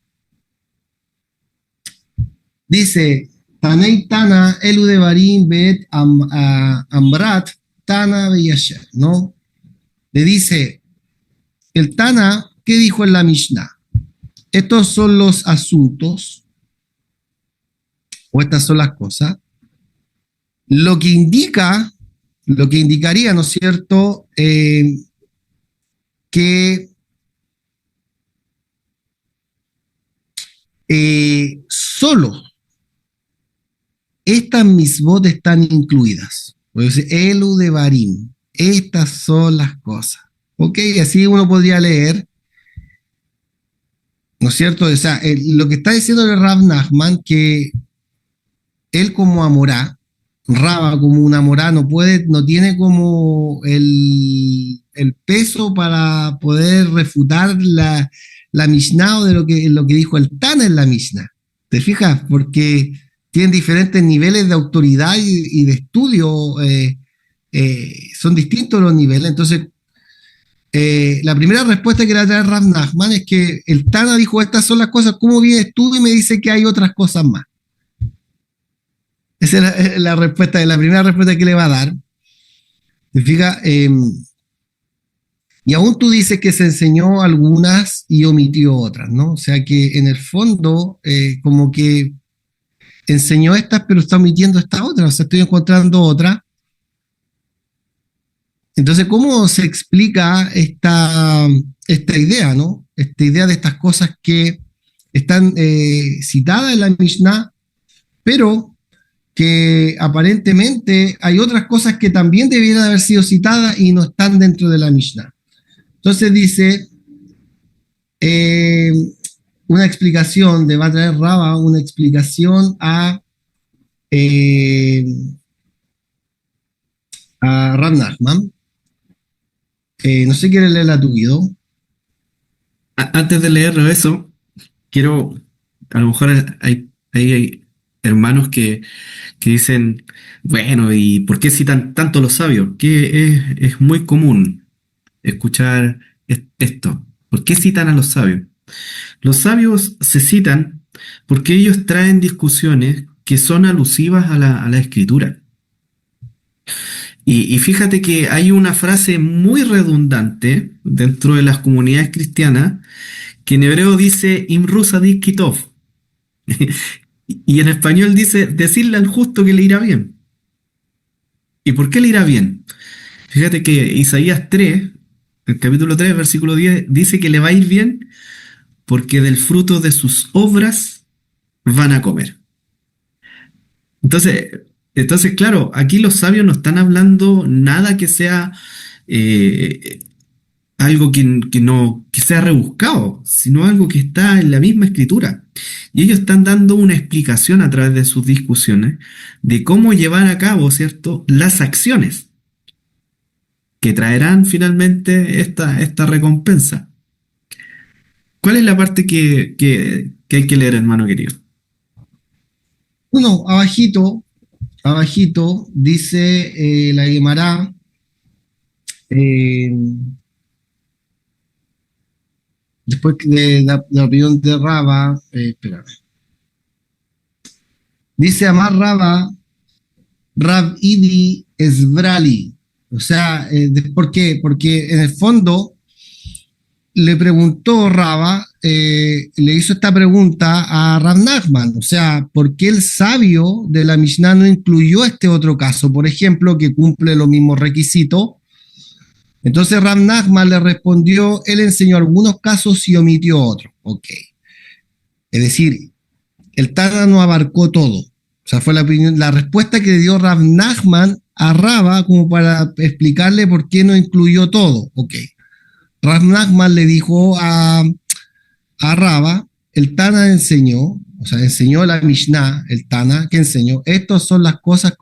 C: Dice, Tanei Tana, Elu de Barim, Bet Amrat, Tana Beyasher, ¿no? Le dice, el Tana, ¿qué dijo en la Mishnah? Estos son los asuntos, o estas son las cosas, lo que indicaría, ¿no es cierto?, que solo estas mismot están incluidas. Pues Elu de Barim, estas son las cosas. Ok, así uno podría leer, ¿no es cierto? O sea, lo que está diciendo el Rav Nachman, que él como Amorá, Raba como una Amorá, no tiene como el peso para poder refutar la Mishnah o de lo que dijo el Tana en la Mishnah. ¿Te fijas? Porque tienen diferentes niveles de autoridad y de estudio, son distintos los niveles. Entonces, la primera respuesta que le va a traer Rav Nachman es que el Tana dijo, estas son las cosas, ¿cómo vienes tú y me dice que hay otras cosas más? Esa es la respuesta, la primera respuesta que le va a dar. ¿Te fijas? Y aún tú dices que se enseñó algunas y omitió otras, ¿no? O sea que en el fondo, como que enseñó estas, pero está omitiendo esta otra, o sea, estoy encontrando otra. Entonces, ¿cómo se explica esta idea, ¿no? Esta idea de estas cosas que están citadas en la Mishnah, pero que aparentemente hay otras cosas que también debieran haber sido citadas y no están dentro de la Mishnah? Entonces dice, una explicación, va a traer Raba una explicación a Rav Nachman. No sé si quieres leerla tu Guido.
B: Antes de leer eso, quiero, a lo mejor hay hermanos que dicen, bueno, ¿y por qué citan tanto los sabios? Que es muy común escuchar esto. ¿Por qué citan a los sabios? Los sabios se citan porque ellos traen discusiones que son alusivas a la escritura. Y fíjate que hay una frase muy redundante dentro de las comunidades cristianas que en hebreo dice Imru Sadik Kitov. Y en español dice decirle al justo que le irá bien. ¿Y por qué le irá bien? Fíjate que Isaías 3, el capítulo 3, versículo 10, dice que le va a ir bien porque del fruto de sus obras van a comer. Entonces, claro, aquí los sabios no están hablando nada que sea algo que sea rebuscado, sino algo que está en la misma escritura. Y ellos están dando una explicación a través de sus discusiones de cómo llevar a cabo, ¿cierto?, las acciones que traerán finalmente esta recompensa. ¿Cuál es la parte que hay que leer, hermano querido?
C: Uno, abajito, dice la Guemará, después de la opinión de Raba, espérame. Dice Amar Raba, Rab Idi Esbrali. O sea, ¿por qué? Porque en el fondo le preguntó Raba, le hizo esta pregunta a Rav Nachman, o sea, ¿por qué el sabio de la Mishnah no incluyó este otro caso, por ejemplo, que cumple los mismos requisitos? Entonces Rav Nachman le respondió, él enseñó algunos casos y omitió otros. Ok. Es decir, el Tana no abarcó todo. O sea, fue la respuesta que le dio Rav Nachman a Raba como para explicarle por qué no incluyó todo. Ok. Rav Nachman le dijo a Raba, el Tana enseñó, o sea, enseñó la Mishnah, el Tana, que enseñó, estas son las cosas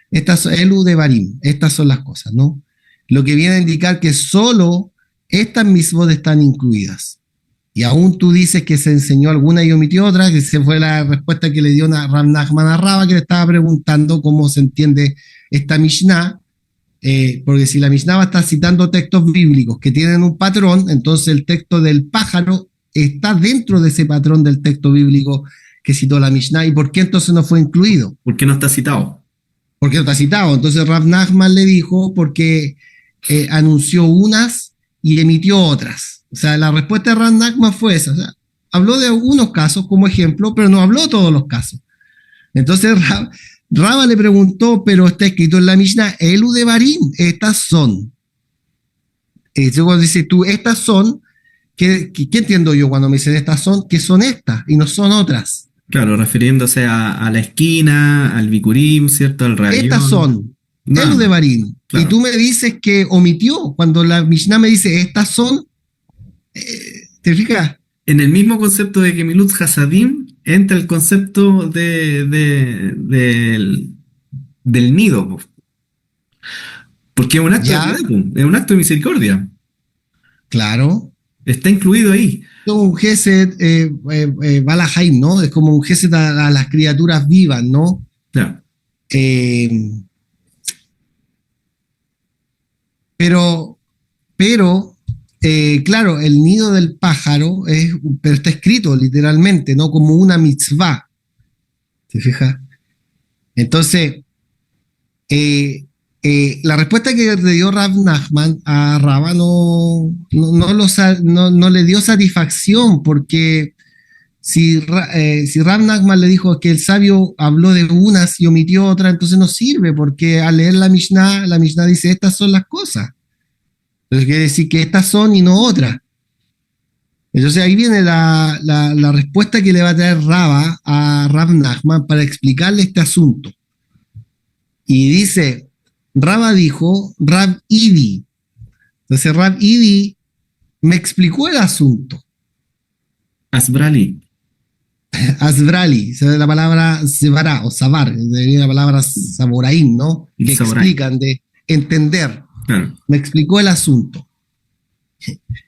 C: estas Elu de Barim, estas son las cosas, ¿no? Lo que viene a indicar que solo estas mismos están incluidas. Y aún tú dices que se enseñó alguna y omitió otra, que esa fue la respuesta que le dio Rav Nachman a Raba, que le estaba preguntando cómo se entiende esta Mishnah, porque si la Mishnah va a estar citando textos bíblicos que tienen un patrón, entonces el texto del pájaro está dentro de ese patrón del texto bíblico que citó la Mishnah. ¿Y por qué entonces no fue incluido?
B: ¿Por qué no está citado?
C: Porque no está citado. Entonces Rav Nachman le dijo porque anunció unas y emitió otras. O sea, la respuesta de Rav Nachman fue esa. O sea, habló de algunos casos como ejemplo, pero no habló de todos los casos. Entonces Raba le preguntó, pero está escrito en la Mishnah, Elu de Barim, estas son. Cuando dices tú, estas son, ¿qué entiendo yo cuando me dicen estas son? Que son estas y no son otras.
B: Claro, refiriéndose a la esquina, al Bikurim, ¿cierto? Al rayón.
C: Estas son, Elu de Barim. Claro. Y tú me dices que omitió, cuando la Mishnah me dice, estas son, ¿te fijas?
B: En el mismo concepto de Gemilut Hasadim entra el concepto del nido. Porque es un acto es un acto de misericordia.
C: Claro.
B: Está incluido ahí.
C: Es un gesed Balahaim, ¿no? Es como un gesed a las criaturas vivas, ¿no?
B: Claro.
C: Pero claro, el nido del pájaro pero está escrito literalmente, ¿no? Como una mitzvah. ¿Te fijas? Entonces, la respuesta que le dio Rav Nachman a Raba no le dio satisfacción porque si Rav Nachman le dijo que el sabio habló de unas y omitió otras, entonces no sirve, porque al leer la Mishnah dice estas son las cosas. Entonces quiere decir que estas son y no otras. Entonces ahí viene la respuesta que le va a traer Rava a Rav Nachman para explicarle este asunto. Y dice, Rava dijo, Rav Idi. Entonces Rav Idi me explicó el asunto.
B: Asbrali.
C: Asbrali, la palabra Sevará o Sabar, la palabra Saboraim, ¿no? Que
B: Saboraim.
C: explican de entender.
B: Claro.
C: Me explicó el asunto.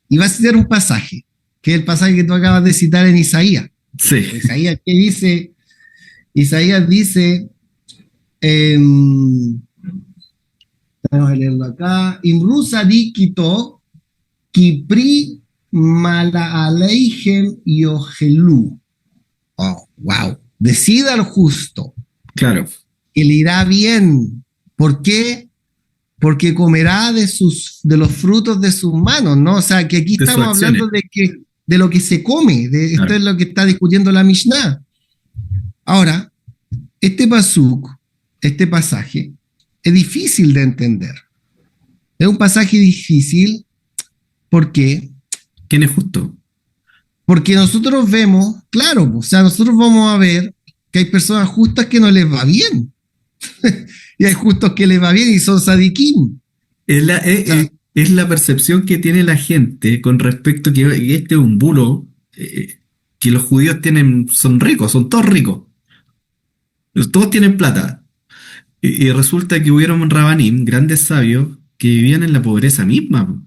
C: Y va a citar un pasaje, que es el pasaje que tú acabas de citar en Isaías.
B: Sí.
C: Isaías, ¿qué dice? Isaías dice, vamos a leerlo acá, Imru Sadikito, Kipri Mala Aleihem Yohelu. Oh, wow. Decida al justo
B: Claro.
C: que le irá bien. ¿Por qué? Porque comerá de los frutos de sus manos, ¿no? O sea, que aquí
B: De sus
C: estamos
B: acciones.
C: hablando de lo que se come. Esto
B: Claro.
C: es lo que está discutiendo la Mishnah. Ahora, este pasuk, este pasaje, es difícil de entender. Es un pasaje difícil. ¿Por qué?
B: ¿Quién es justo?
C: Porque nosotros vemos, claro, o sea, nosotros vamos a ver que hay personas justas que no les va bien. Y hay justos que les va bien y son sadiquín.
B: Es la percepción que tiene la gente con respecto a que este es un bulo, que los judíos son ricos, son todos ricos. Todos tienen plata. Y resulta que hubieron rabanim, grandes sabios, que vivían en la pobreza misma.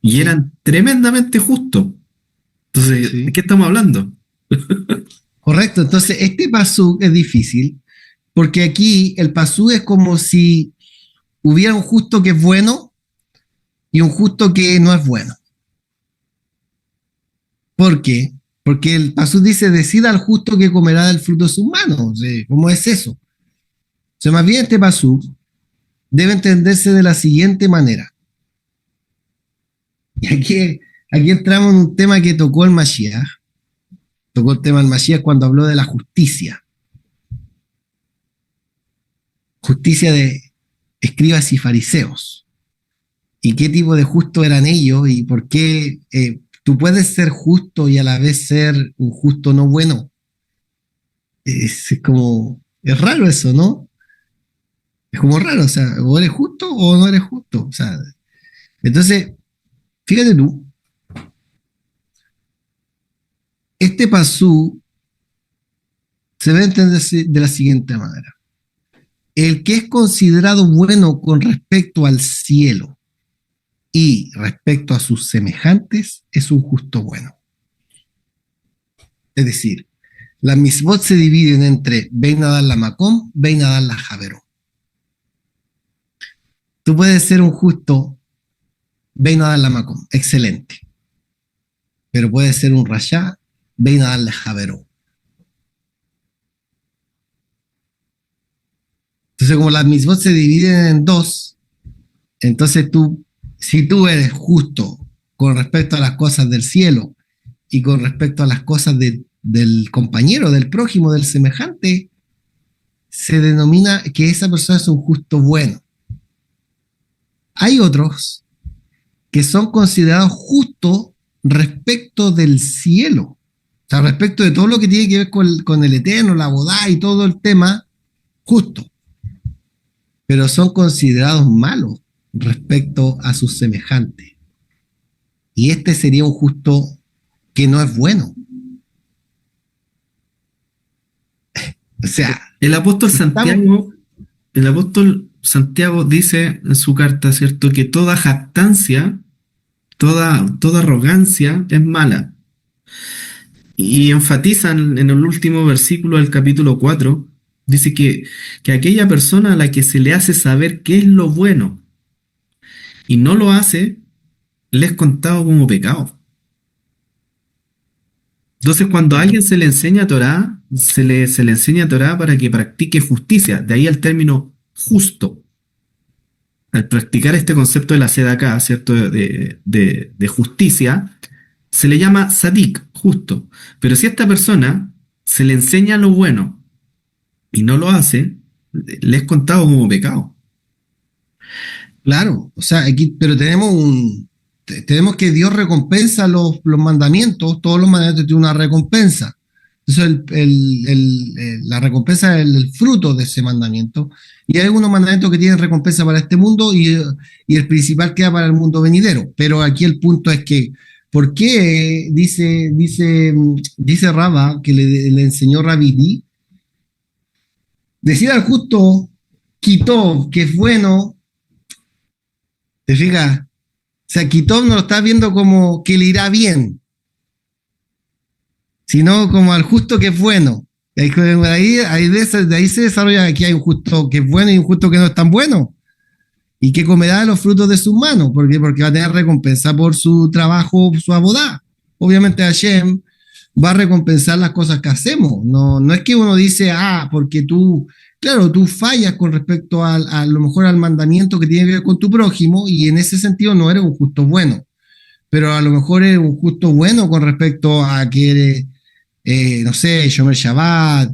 B: Y
C: Sí.
B: eran tremendamente justos. Entonces,
C: Sí.
B: ¿de qué estamos hablando?
C: Correcto, entonces este pasuk es difícil porque aquí el pasuk es como si hubiera un justo que es bueno y un justo que no es bueno. ¿Por qué? Porque el pasuk dice, decida al justo que comerá del fruto de sus manos. O sea, ¿cómo es eso? O sea, más bien este pasuk debe entenderse de la siguiente manera. Y aquí entramos en un tema que tocó el Mashiach. Tocó el tema del Mashiach cuando habló de la justicia. Justicia de escribas y fariseos. ¿Y qué tipo de justo eran ellos? ¿Y por qué tú puedes ser justo y a la vez ser un justo no bueno? Es raro eso, ¿no? Es como raro, o sea, o eres justo o no eres justo. O sea, entonces, fíjate tú, este pasú se debe entender de la siguiente manera. El que es considerado bueno con respecto al cielo y respecto a sus semejantes es un justo bueno. Es decir, las misbot se dividen entre Bein Adal la Makom, Bein Adal la Javero. Tú puedes ser un justo Bein Adal la Makom, excelente. Pero puedes ser un Rasha, Bein Adal la Javero. Entonces, como las misbot se dividen en dos, entonces si tú eres justo con respecto a las cosas del cielo y con respecto a las cosas del compañero, del prójimo, del semejante, se denomina que esa persona es un justo bueno. Hay otros que son considerados justos respecto del cielo, o sea, respecto de todo lo que tiene que ver con el eterno, la bodá y todo el tema, justo. Pero son considerados malos respecto a sus semejantes. Y este sería un justo que no es bueno. O sea,
B: El apóstol Santiago dice en su carta, ¿cierto?, que toda jactancia, toda arrogancia es mala. Y enfatizan en el último versículo del capítulo 4, dice que aquella persona a la que se le hace saber qué es lo bueno y no lo hace, le es contado como pecado. Entonces, cuando a alguien se le enseña Torá, se le enseña Torá para que practique justicia. De ahí el término justo. Al practicar este concepto de la sedaká, ¿cierto?, de justicia, se le llama Sadik, justo. Pero si a esta persona se le enseña lo bueno y no lo hace, le es contado como pecado.
C: Claro, o sea, aquí, pero tenemos que Dios recompensa los mandamientos, todos los mandamientos tienen una recompensa. Entonces, la recompensa es el fruto de ese mandamiento. Y hay algunos mandamientos que tienen recompensa para este mundo y el principal queda para el mundo venidero. Pero aquí el punto es que, ¿por qué dice Rabba, que le enseñó Rabidi, decir al justo, quitó, que es bueno, ¿te fijas? O sea, Kitov no lo está viendo como que le irá bien, sino como al justo que es bueno. De ahí se desarrolla que hay un justo que es bueno y un justo que no es tan bueno. Y que comerá los frutos de sus manos. ¿Por qué? Porque va a tener recompensa por su trabajo, su abodá. Obviamente Hashem va a recompensar las cosas que hacemos. No es que uno dice, porque tú fallas con respecto a lo mejor al mandamiento que tiene que ver con tu prójimo y en ese sentido no eres un justo bueno. Pero a lo mejor eres un justo bueno con respecto a que eres, no sé, Shomer Shabbat,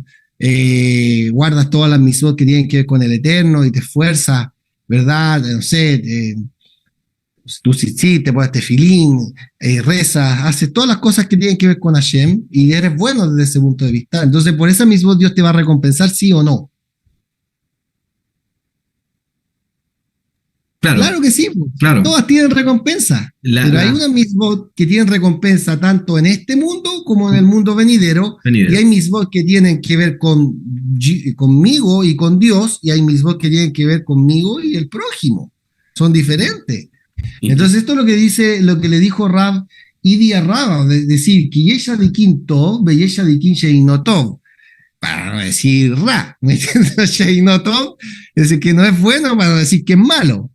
C: guardas todas las mitzvot que tienen que ver con el Eterno y te esfuerzas, ¿verdad? No sé, tú sí, te pones tefilín, rezas, haces todas las cosas que tienen que ver con Hashem y eres bueno desde ese punto de vista. Entonces, por esa mitzvot Dios te va a recompensar, sí o no. Claro que sí,
B: claro.
C: Todas tienen recompensa, pero hay unas mitzvot que tienen recompensa tanto en este mundo como en el mundo venidero. Y hay mitzvot que tienen que ver conmigo y con Dios, y hay mitzvot que tienen que ver conmigo y el prójimo. Son diferentes. Entonces esto es lo que le dijo Rab Idi a Rab, decir, Kiyesha de Quinto, Bellesha de Quinche y Notov, para no decir Ra, Sheinotov, es decir, que no es bueno para no decir que es malo.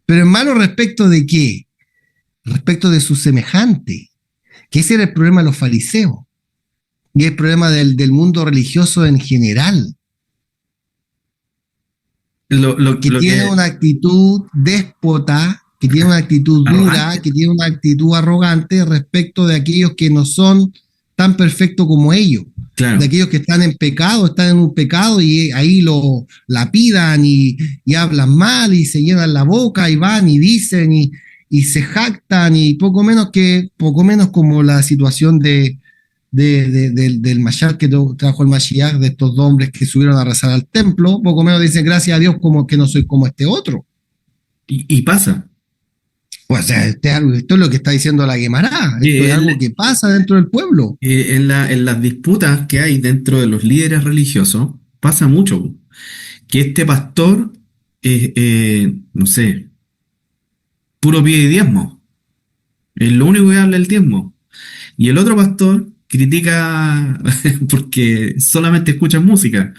C: Pero es malo respecto de qué? Respecto de su semejante. Que ese era el problema de los fariseos. Y el problema del mundo religioso en general. Que tiene una actitud déspota, que tiene una actitud dura, que tiene una actitud arrogante respecto de aquellos que no son tan perfectos como ellos. Claro. De aquellos que están en pecado, están en un pecado y ahí lo lapidan y hablan mal y se llenan la boca y van y dicen y se jactan y poco menos como la situación del Mashiach que trajo el Mashiach, de estos dos hombres que subieron a rezar al templo, poco menos dicen gracias a Dios como que no soy como este otro.
B: Y pasa.
C: O sea, esto es lo que está diciendo la Guemará. Esto es algo que pasa dentro del pueblo.
B: En las disputas que hay dentro de los líderes religiosos, pasa mucho. Que este pastor, no sé, puro pie y diezmo. Es lo único que habla el diezmo. Y el otro pastor critica porque solamente escucha música.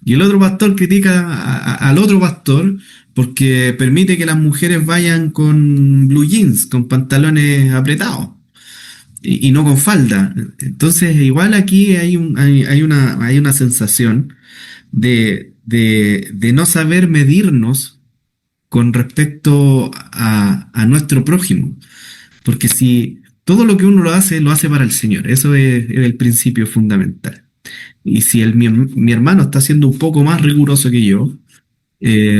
B: Y el otro pastor critica al otro pastor porque permite que las mujeres vayan con blue jeans, con pantalones apretados y no con falda. Entonces, igual aquí hay una sensación de no saber medirnos con respecto a nuestro prójimo. Porque si todo lo que uno lo hace para el Señor, eso es el principio fundamental. Y si mi hermano está siendo un poco más riguroso que yo,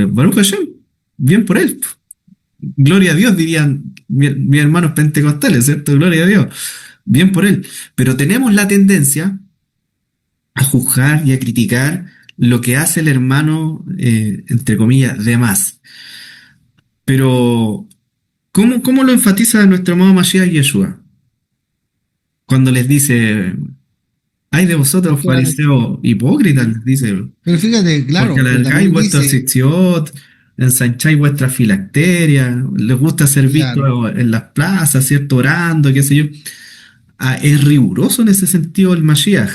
B: Baruch Hashem, bien por él. Gloria a Dios, dirían mis hermanos pentecostales, ¿cierto? Gloria a Dios, bien por él. Pero tenemos la tendencia a juzgar y a criticar lo que hace el hermano, entre comillas, de más. Pero, ¿cómo lo enfatiza nuestro amado Mashiach Yeshua? Cuando les dice... Hay de vosotros, fariseos hipócritas, dice.
C: Pero fíjate, claro.
B: Porque alargáis vuestros sitiot, ensancháis vuestras filacterias, les gusta ser visto en las plazas, ¿cierto? Orando, qué sé yo. Es riguroso en ese sentido el Mashiach.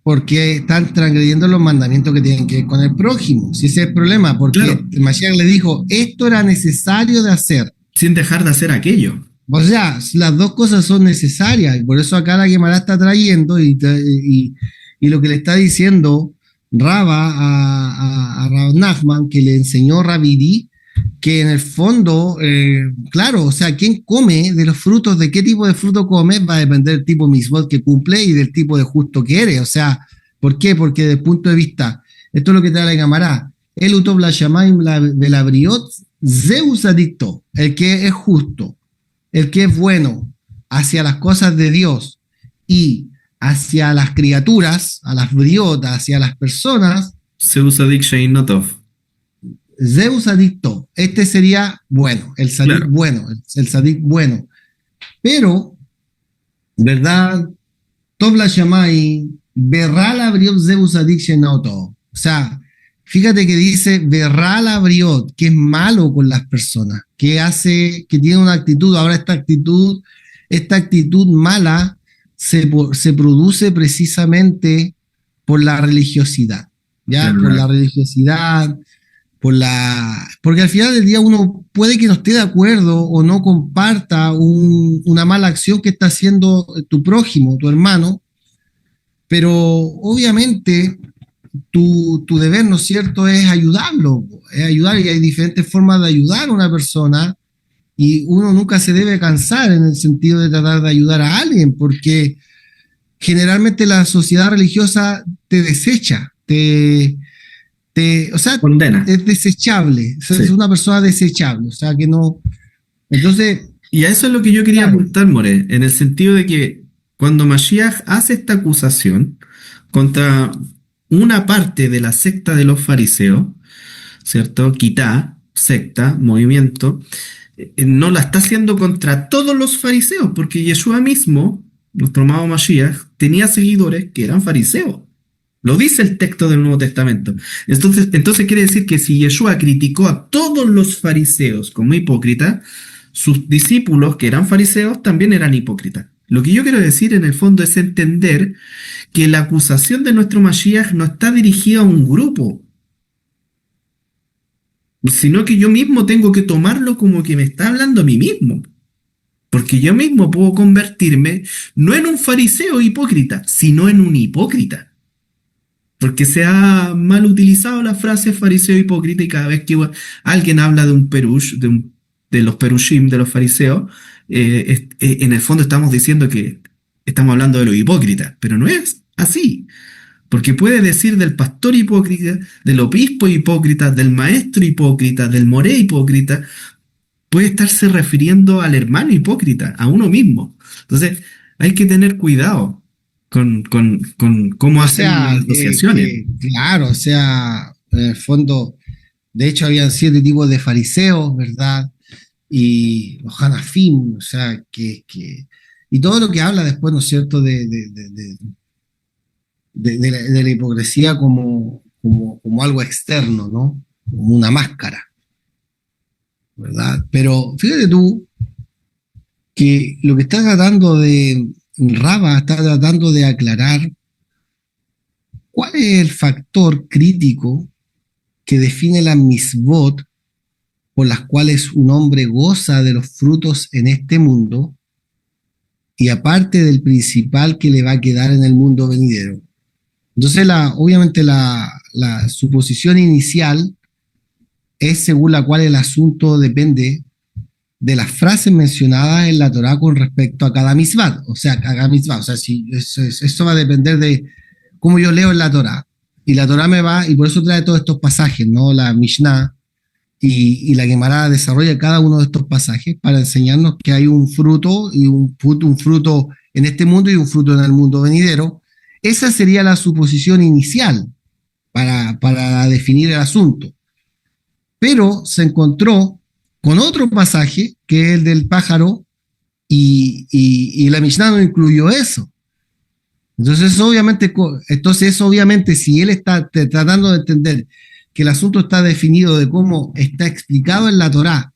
C: Porque están transgrediendo los mandamientos que tienen que ver con el prójimo. Si ese es el problema, porque el Mashiach le dijo, esto era necesario de hacer.
B: Sin dejar de hacer aquello.
C: O sea, las dos cosas son necesarias, y por eso acá la Guemará está trayendo y lo que le está diciendo Raba a Rav Nachman, que le enseñó Rabidi, que en el fondo, claro, o sea, quién come de los frutos, de qué tipo de fruto come, va a depender del tipo de mitzvot que cumple y del tipo de justo que eres. O sea, ¿por qué? Porque desde el punto de vista, esto es lo que trae la Gemara, el utov la shamayim de la briot, Zeus adicto, el que es justo, el que es bueno hacia las cosas de Dios y hacia las criaturas, a las briotas, hacia las personas,
B: Zeus Addiction Notov.
C: Zeus adicto, este sería bueno, el sadik
B: Claro.
C: bueno, el sadik bueno. Pero, ¿verdad? Tobla Shamay, Berral abrió Zeus addiction auto. O sea, fíjate que dice Berral abrió, que es malo con las personas, que hace, que tiene una actitud, ahora esta actitud mala se produce precisamente por la religiosidad, ¿ya?
B: Claro.
C: Por la religiosidad, porque al final del día uno puede que no esté de acuerdo o no comparta una mala acción que está haciendo tu prójimo, tu hermano, pero obviamente tu deber, ¿no es cierto?, es ayudarlo, es ayudar, y hay diferentes formas de ayudar a una persona, y uno nunca se debe cansar en el sentido de tratar de ayudar a alguien, porque generalmente la sociedad religiosa te desecha, o sea,
B: Condena.
C: es desechable, o sea,
B: Sí.
C: es una persona desechable, o sea, que no. Entonces,
B: Y a eso es lo que yo quería
C: claro,
B: apuntar, More, en el sentido de que cuando Mashiach hace esta acusación contra una parte de la secta de los fariseos, ¿cierto? Quitá, secta, movimiento, no la está haciendo contra todos los fariseos, porque Yeshua mismo, nuestro amado Mashiach, tenía seguidores que eran fariseos. Lo dice el texto del Nuevo Testamento. Entonces quiere decir que si Yeshua criticó a todos los fariseos como hipócritas, sus discípulos que eran fariseos también eran hipócritas. Lo que yo quiero decir en el fondo es entender que la acusación de nuestro Mashiach no está dirigida a un grupo, sino que yo mismo tengo que tomarlo como que me está hablando a mí mismo. Porque yo mismo puedo convertirme no en un fariseo hipócrita, sino en un hipócrita. Porque se ha mal utilizado la frase fariseo hipócrita, y cada vez que alguien habla de un perush, de los perushim, de los fariseos, en el fondo estamos diciendo que estamos hablando de los hipócritas, pero no es así. Porque puede decir del pastor hipócrita, del obispo hipócrita, del maestro hipócrita, del moré hipócrita, puede estarse refiriendo al hermano hipócrita, a uno mismo. Entonces, hay que tener cuidado con cómo
C: o
B: hacen
C: sea,
B: las asociaciones.
C: claro, o sea, en el fondo, de hecho, habían 7 tipos de fariseos, ¿verdad? Y los Hanafim, o sea, y todo lo que habla después, ¿no es cierto?, de la hipocresía como algo externo, ¿no? Como una máscara, ¿verdad? Pero fíjate tú que lo que está tratando Raba está tratando de aclarar cuál es el factor crítico que define las misbot por las cuales un hombre goza de los frutos en este mundo, y aparte del principal que le va a quedar en el mundo venidero. Entonces, obviamente la suposición inicial es según la cual el asunto depende de las frases mencionadas en la Torá con respecto a cada mitzvah. O sea, si eso va a depender de cómo yo leo en la Torá. Y la Torá y por eso trae todos estos pasajes, ¿no? La Mishnah y la Gemara desarrolla cada uno de estos pasajes para enseñarnos que hay un fruto, y un fruto en este mundo y un fruto en el mundo venidero. Esa sería la suposición inicial para definir el asunto. Pero se encontró con otro pasaje, que es el del pájaro, y la Mishnah no incluyó eso. Entonces, obviamente, si él está tratando de entender que el asunto está definido de cómo está explicado en la Torá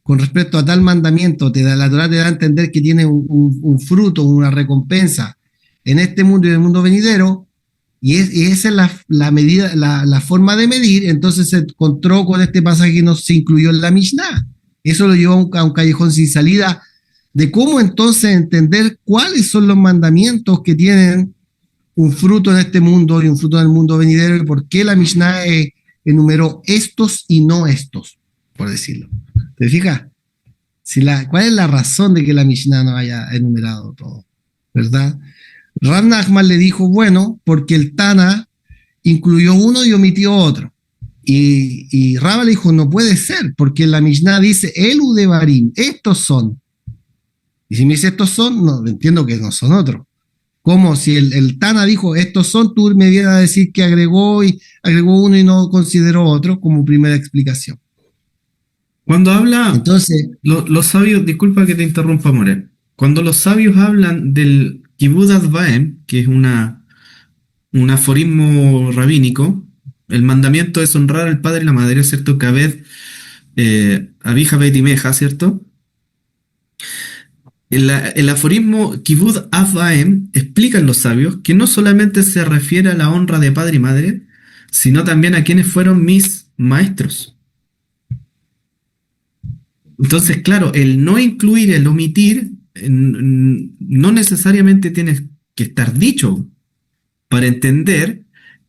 C: con respecto a tal mandamiento, la Torá te da a entender que tiene un fruto, una recompensa en este mundo y en el mundo venidero, y esa es la medida, la forma de medir. Entonces se encontró con este pasaje que no se incluyó en la Mishnah. Eso lo llevó a un callejón sin salida de cómo entonces entender cuáles son los mandamientos que tienen un fruto en este mundo y un fruto en el mundo venidero, y por qué la Mishnah enumeró estos y no estos. por decirlo. ¿Te fijas? ¿Cuál es la razón de que la Mishnah no haya enumerado todo? ¿Verdad? Rav Nachman le dijo, bueno, porque el Tana incluyó uno y omitió otro. Y Rava le dijo, no puede ser, porque la Mishnah dice, Elu de Barim, estos son. Y si me dice estos son, no, entiendo que no son otros. Como si el Tana dijo, estos son, tú me vienes a decir que agregó uno y no consideró otro como primera explicación.
B: Cuando habla,
C: Entonces,
B: los sabios, disculpa que te interrumpa, More, cuando los sabios hablan del Kibud Advaem, que es un aforismo rabínico, el mandamiento es honrar al padre y la madre, ¿cierto? Kaved, Abija Beit Imeja, ¿cierto? El aforismo Kibud Advaem explican los sabios que no solamente se refiere a la honra de padre y madre, sino también a quienes fueron mis maestros. Entonces, claro, el no incluir, el omitir, no necesariamente tiene que estar dicho para entender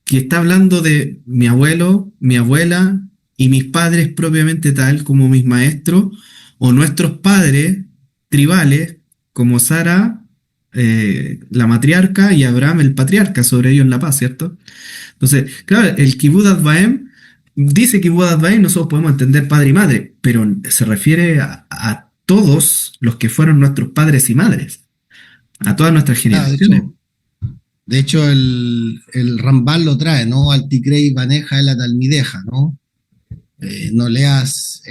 B: que está hablando de mi abuelo, mi abuela y mis padres propiamente tal como mis maestros o nuestros padres tribales como Sara, la matriarca, y Abraham, el patriarca, sobre ellos en la paz, ¿cierto? Entonces, claro, el Kibud Advaem dice Kibud Advaem, nosotros podemos entender padre y madre, pero se refiere a todos los que fueron nuestros padres y madres, a todas nuestras generaciones.
C: de hecho el Rambam lo trae, ¿no? Altikrei Baneja es la Talmideja, ¿no? No leas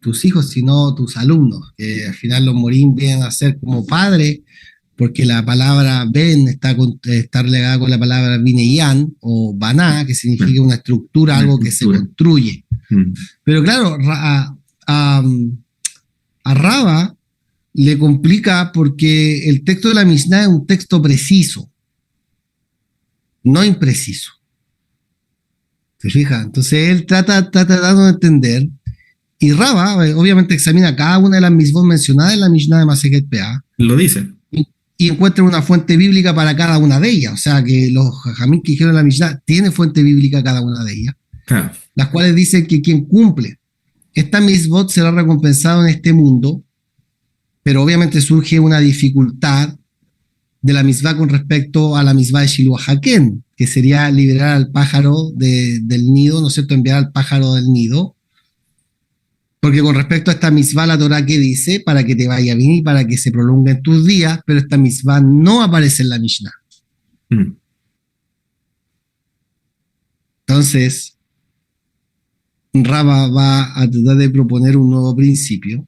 C: tus hijos, sino tus alumnos, que al final los morim vienen a ser como padre, porque la palabra ben está ligada con la palabra bineyan o baná, que significa una estructura, algo que se construye. Pero claro, a Rava le complica porque el texto de la Mishnah es un texto preciso, no impreciso. ¿Te fijas? Entonces él trata tratando de entender, y Rava obviamente examina cada una de las mismos mencionadas en la Mishnah de Masechet Peah.
B: Lo dice.
C: Y encuentra una fuente bíblica para cada una de ellas. O sea que los jajamín que dijeron en la Mishnah tiene fuente bíblica cada una de ellas.
B: Claro.
C: Las cuales dicen que quien cumple esta misbot será recompensado en este mundo, pero obviamente surge una dificultad de la misbah con respecto a la misbah de Shiluah Haken, que sería liberar al pájaro del nido, ¿no es cierto?, enviar al pájaro del nido. Porque con respecto a esta misbah, la Torah que dice, para que te vaya bien y para que se prolonguen tus días, pero esta misbah no aparece en la Mishnah. Entonces, Rava va a tratar de proponer un nuevo principio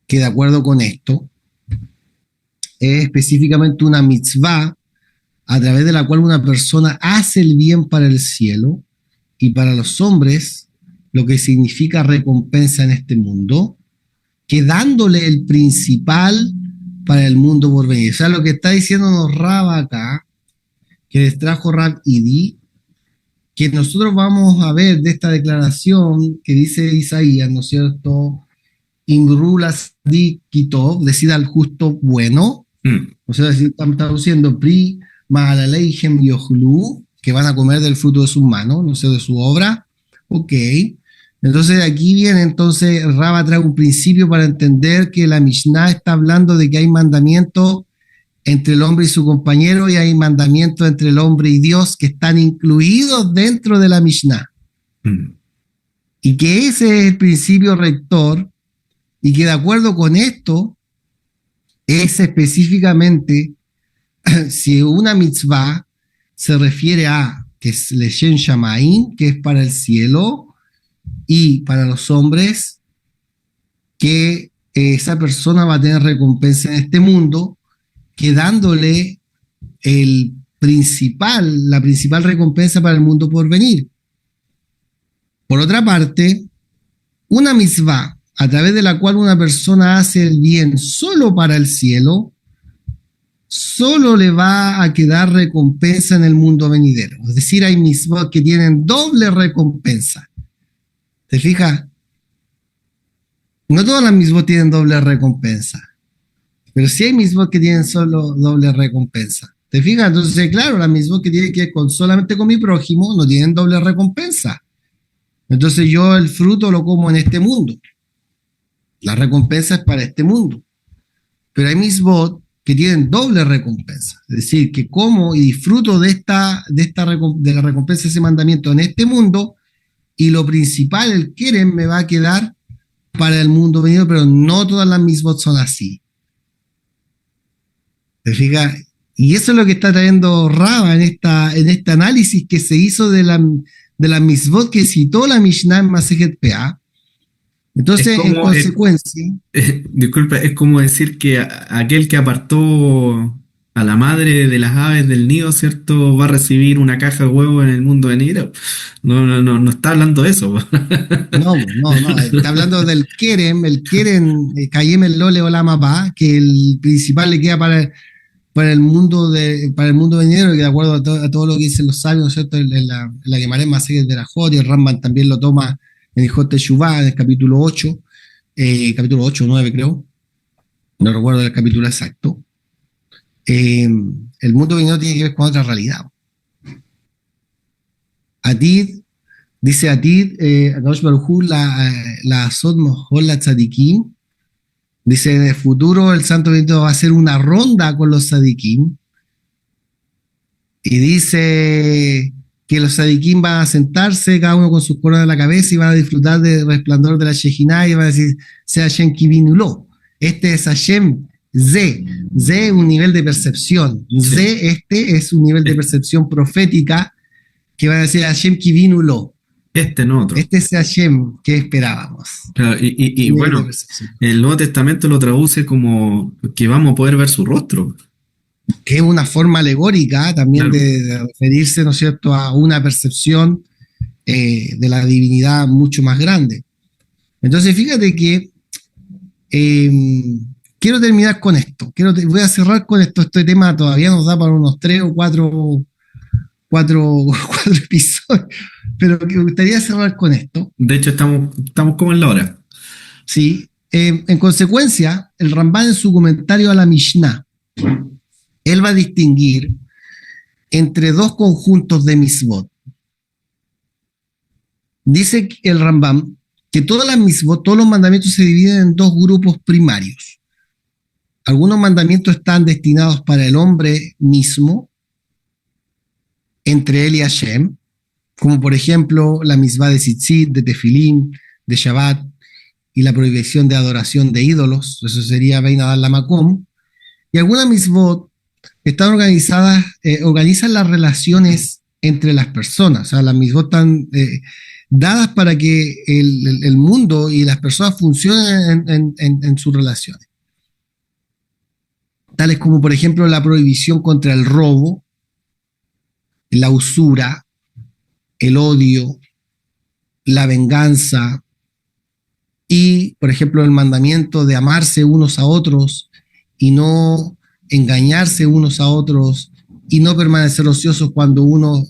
C: que, de acuerdo con esto, es específicamente una mitzvah a través de la cual una persona hace el bien para el cielo y para los hombres, lo que significa recompensa en este mundo, quedándole el principal para el mundo por venir. O sea, lo que está diciéndonos Rava acá, que les trajo Rav Idi, que nosotros vamos a ver de esta declaración que dice Isaías, ¿no es cierto? Ingrulas di Kitov, decida al justo bueno, o sea, estamos traduciendo Pri Ma'alaleihem Yohlu, que van a comer del fruto de sus manos, no sé, de su obra. Ok. Entonces aquí viene, entonces Rava trae un principio para entender que la Mishnah está hablando de que hay mandamientos entre el hombre y su compañero y hay mandamientos entre el hombre y Dios que están incluidos dentro de la Mishnah. Y que ese es el principio rector y que de acuerdo con esto es específicamente si una mitzvah se refiere a que es Leshem Shamaim, que es para el cielo, y para los hombres, que esa persona va a tener recompensa en este mundo, quedándole la principal recompensa para el mundo por venir. Por otra parte, una mitzvah a través de la cual una persona hace el bien solo para el cielo, solo le va a quedar recompensa en el mundo venidero. Es decir, hay mitzvot que tienen doble recompensa. ¿Te fijas? No todas las mitzvot tienen doble recompensa, pero sí hay mitzvot que tienen solo doble recompensa. ¿Te fijas? Entonces, claro, las mitzvot que tienen que ver solamente con mi prójimo no tienen doble recompensa. Entonces yo el fruto lo como en este mundo. La recompensa es para este mundo. Pero hay mitzvot que tienen doble recompensa. Es decir, que como y disfruto de la recompensa de ese mandamiento en este mundo, y lo principal, el quieren, me va a quedar para el mundo venidero, pero no todas las mitzvot son así. ¿Te fijas? Y eso es lo que está trayendo Rava en este análisis que se hizo de la mitzvot que citó la Mishnah en Masejet Peah. Entonces, en consecuencia...
B: Disculpa, es como decir que aquel que apartó a la madre de las aves del nido, ¿cierto? Va a recibir una caja de huevos en el mundo venidero. No está hablando de eso.
C: No, está hablando del Kerem, Kayem el Lole o la Mapá, que el principal le queda para el mundo venidero, que de acuerdo a todo lo que dicen los sabios, ¿cierto? En la Gemara Masejet Berajot, y el Rambam también lo toma en el Hot Teshuvah, en el capítulo 8, capítulo 8 o 9 creo, no recuerdo el capítulo exacto. El mundo venidero tiene que ver con otra realidad. Dice Atid, Akadosh Baruj Hu, la Asod Mohol la Tzadikim, dice, en el futuro el Santo Venidero va a hacer una ronda con los Tzadikim, y dice que los Tzadikim van a sentarse, cada uno con sus coronas en la cabeza, y van a disfrutar del resplandor de la Shejinah, y van a decir, sea Hashem Kivinulo. Este es Hashem Ze es un nivel de percepción. Sí. Este es un nivel de percepción profética que van a decir Hashem Kivinulo.
B: No otro.
C: Este es Hashem que esperábamos.
B: Claro, y bueno, el Nuevo Testamento lo traduce como que vamos a poder ver su rostro.
C: Que es una forma alegórica también, claro, de referirse, ¿no es cierto?, a una percepción de la divinidad mucho más grande. Entonces, fíjate que quiero terminar con esto. Voy a cerrar con esto. Este tema todavía nos da para unos 3 o 4 episodios, pero me gustaría cerrar con esto.
B: De hecho, estamos como en la hora.
C: Sí. En consecuencia, el Rambam en su comentario a la Mishnah, él va a distinguir entre dos conjuntos de mitzvot. Dice el Rambam que todas las mitzvot, todos los mandamientos se dividen en dos grupos primarios. Algunos mandamientos están destinados para el hombre mismo, entre él y Hashem, como por ejemplo la mitzvah de tzitzit, de tefilín, de Shabbat, y la prohibición de adoración de ídolos, eso sería Bein Hadar Lamakom. Y algunas mitzvot están organizan las relaciones entre las personas. O sea, las mitzvot están dadas para que el mundo y las personas funcionen en sus relaciones. Tales como, por ejemplo, la prohibición contra el robo, la usura, el odio, la venganza y, por ejemplo, el mandamiento de amarse unos a otros y no engañarse unos a otros y no permanecer ociosos cuando uno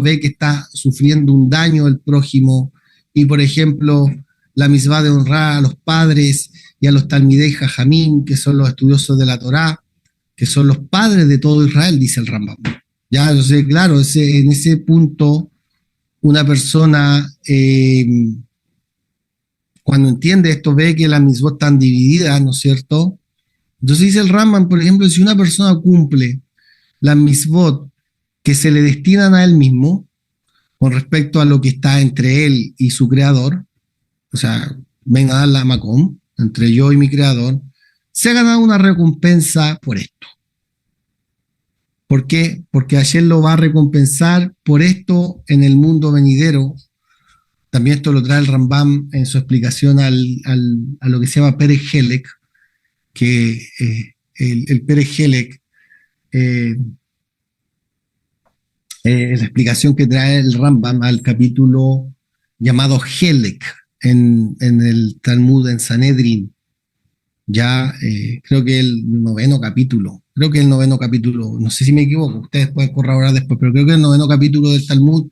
C: ve que está sufriendo un daño el prójimo, y por ejemplo la mitzvah de honrar a los padres y a los talmidei jajamín, que son los estudiosos de la Torá, que son los padres de todo Israel, dice el Rambam. Ya, entonces, claro, en ese punto una persona cuando entiende esto ve que las mitzvot están divididas, ¿no es cierto? Entonces dice el Rambam, por ejemplo, si una persona cumple las mitzvot que se le destinan a él mismo, con respecto a lo que está entre él y su creador, o sea, Bein Hadar Lamakom, entre yo y mi creador, se ha ganado una recompensa por esto. ¿Por qué? Porque Hashem lo va a recompensar por esto en el mundo venidero. También esto lo trae el Rambam en su explicación a lo que se llama Perek Helek, que el Perek Helek, la explicación que trae el Rambam al capítulo llamado Helek en el Talmud, en Sanedrin, ya creo que el noveno capítulo, no sé si me equivoco, ustedes pueden corroborar después, pero creo que el noveno capítulo del Talmud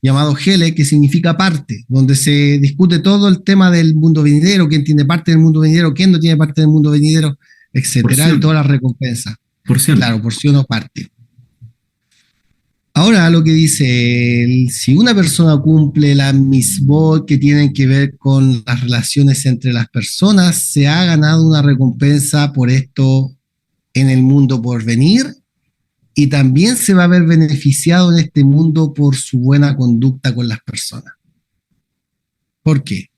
C: llamado Helek, que significa parte, donde se discute todo el tema del mundo venidero, quién tiene parte del mundo venidero, quién no tiene parte del mundo venidero, etcétera, y todas las recompensas.
B: Porción.
C: Claro, porción o parte. Ahora lo que dice, si una persona cumple las misbot que tienen que ver con las relaciones entre las personas, se ha ganado una recompensa por esto en el mundo por venir y también se va a ver beneficiado en este mundo por su buena conducta con las personas. ¿Por qué?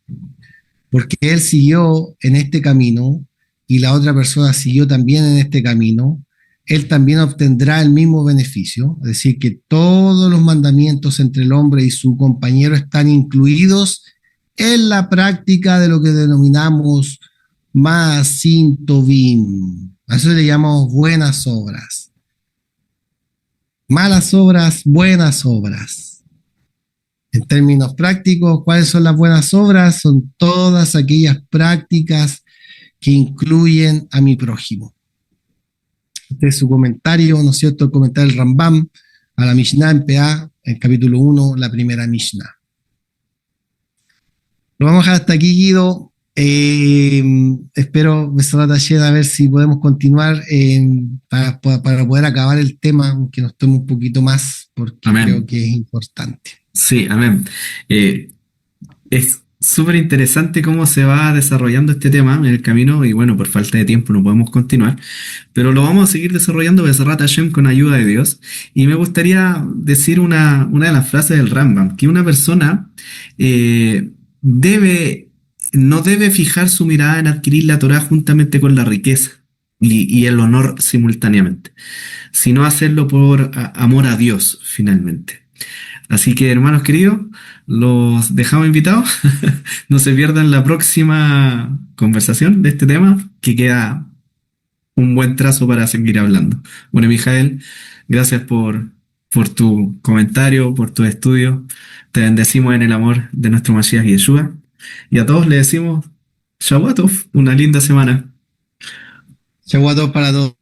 C: Porque él siguió en este camino y la otra persona siguió también en este camino, él también obtendrá el mismo beneficio, es decir, que todos los mandamientos entre el hombre y su compañero están incluidos en la práctica de lo que denominamos Maasim Tovim. A eso le llamamos buenas obras. Malas obras, buenas obras. En términos prácticos, ¿cuáles son las buenas obras? Son todas aquellas prácticas que incluyen a mi prójimo. Este es su comentario, ¿no es cierto? El comentario del Rambam a la Mishnah en PA, en capítulo 1, la primera Mishnah. Lo vamos a dejar hasta aquí, Guido. Espero, Besrat Hashem, a ver si podemos continuar para poder acabar el tema, aunque nos tome un poquito más, porque
B: Amén.
C: creo que es importante.
B: Sí, amén. Es súper interesante cómo se va desarrollando este tema en el camino y bueno, por falta de tiempo no podemos continuar, pero lo vamos a seguir desarrollando Besrat Hashem con ayuda de Dios. Y me gustaría decir una de las frases del Rambam, que una persona no debe fijar su mirada en adquirir la Torá juntamente con la riqueza y el honor simultáneamente, sino hacerlo por amor a Dios finalmente. Así que, hermanos queridos, los dejamos invitados. No se pierdan la próxima conversación de este tema, que queda un buen trazo para seguir hablando. Bueno, Mijael, gracias por tu comentario, por tu estudio. Te bendecimos en el amor de nuestro Mashiach Yeshua. Y a todos le decimos Shabbat Tov, una linda semana.
C: Shabbat para todos.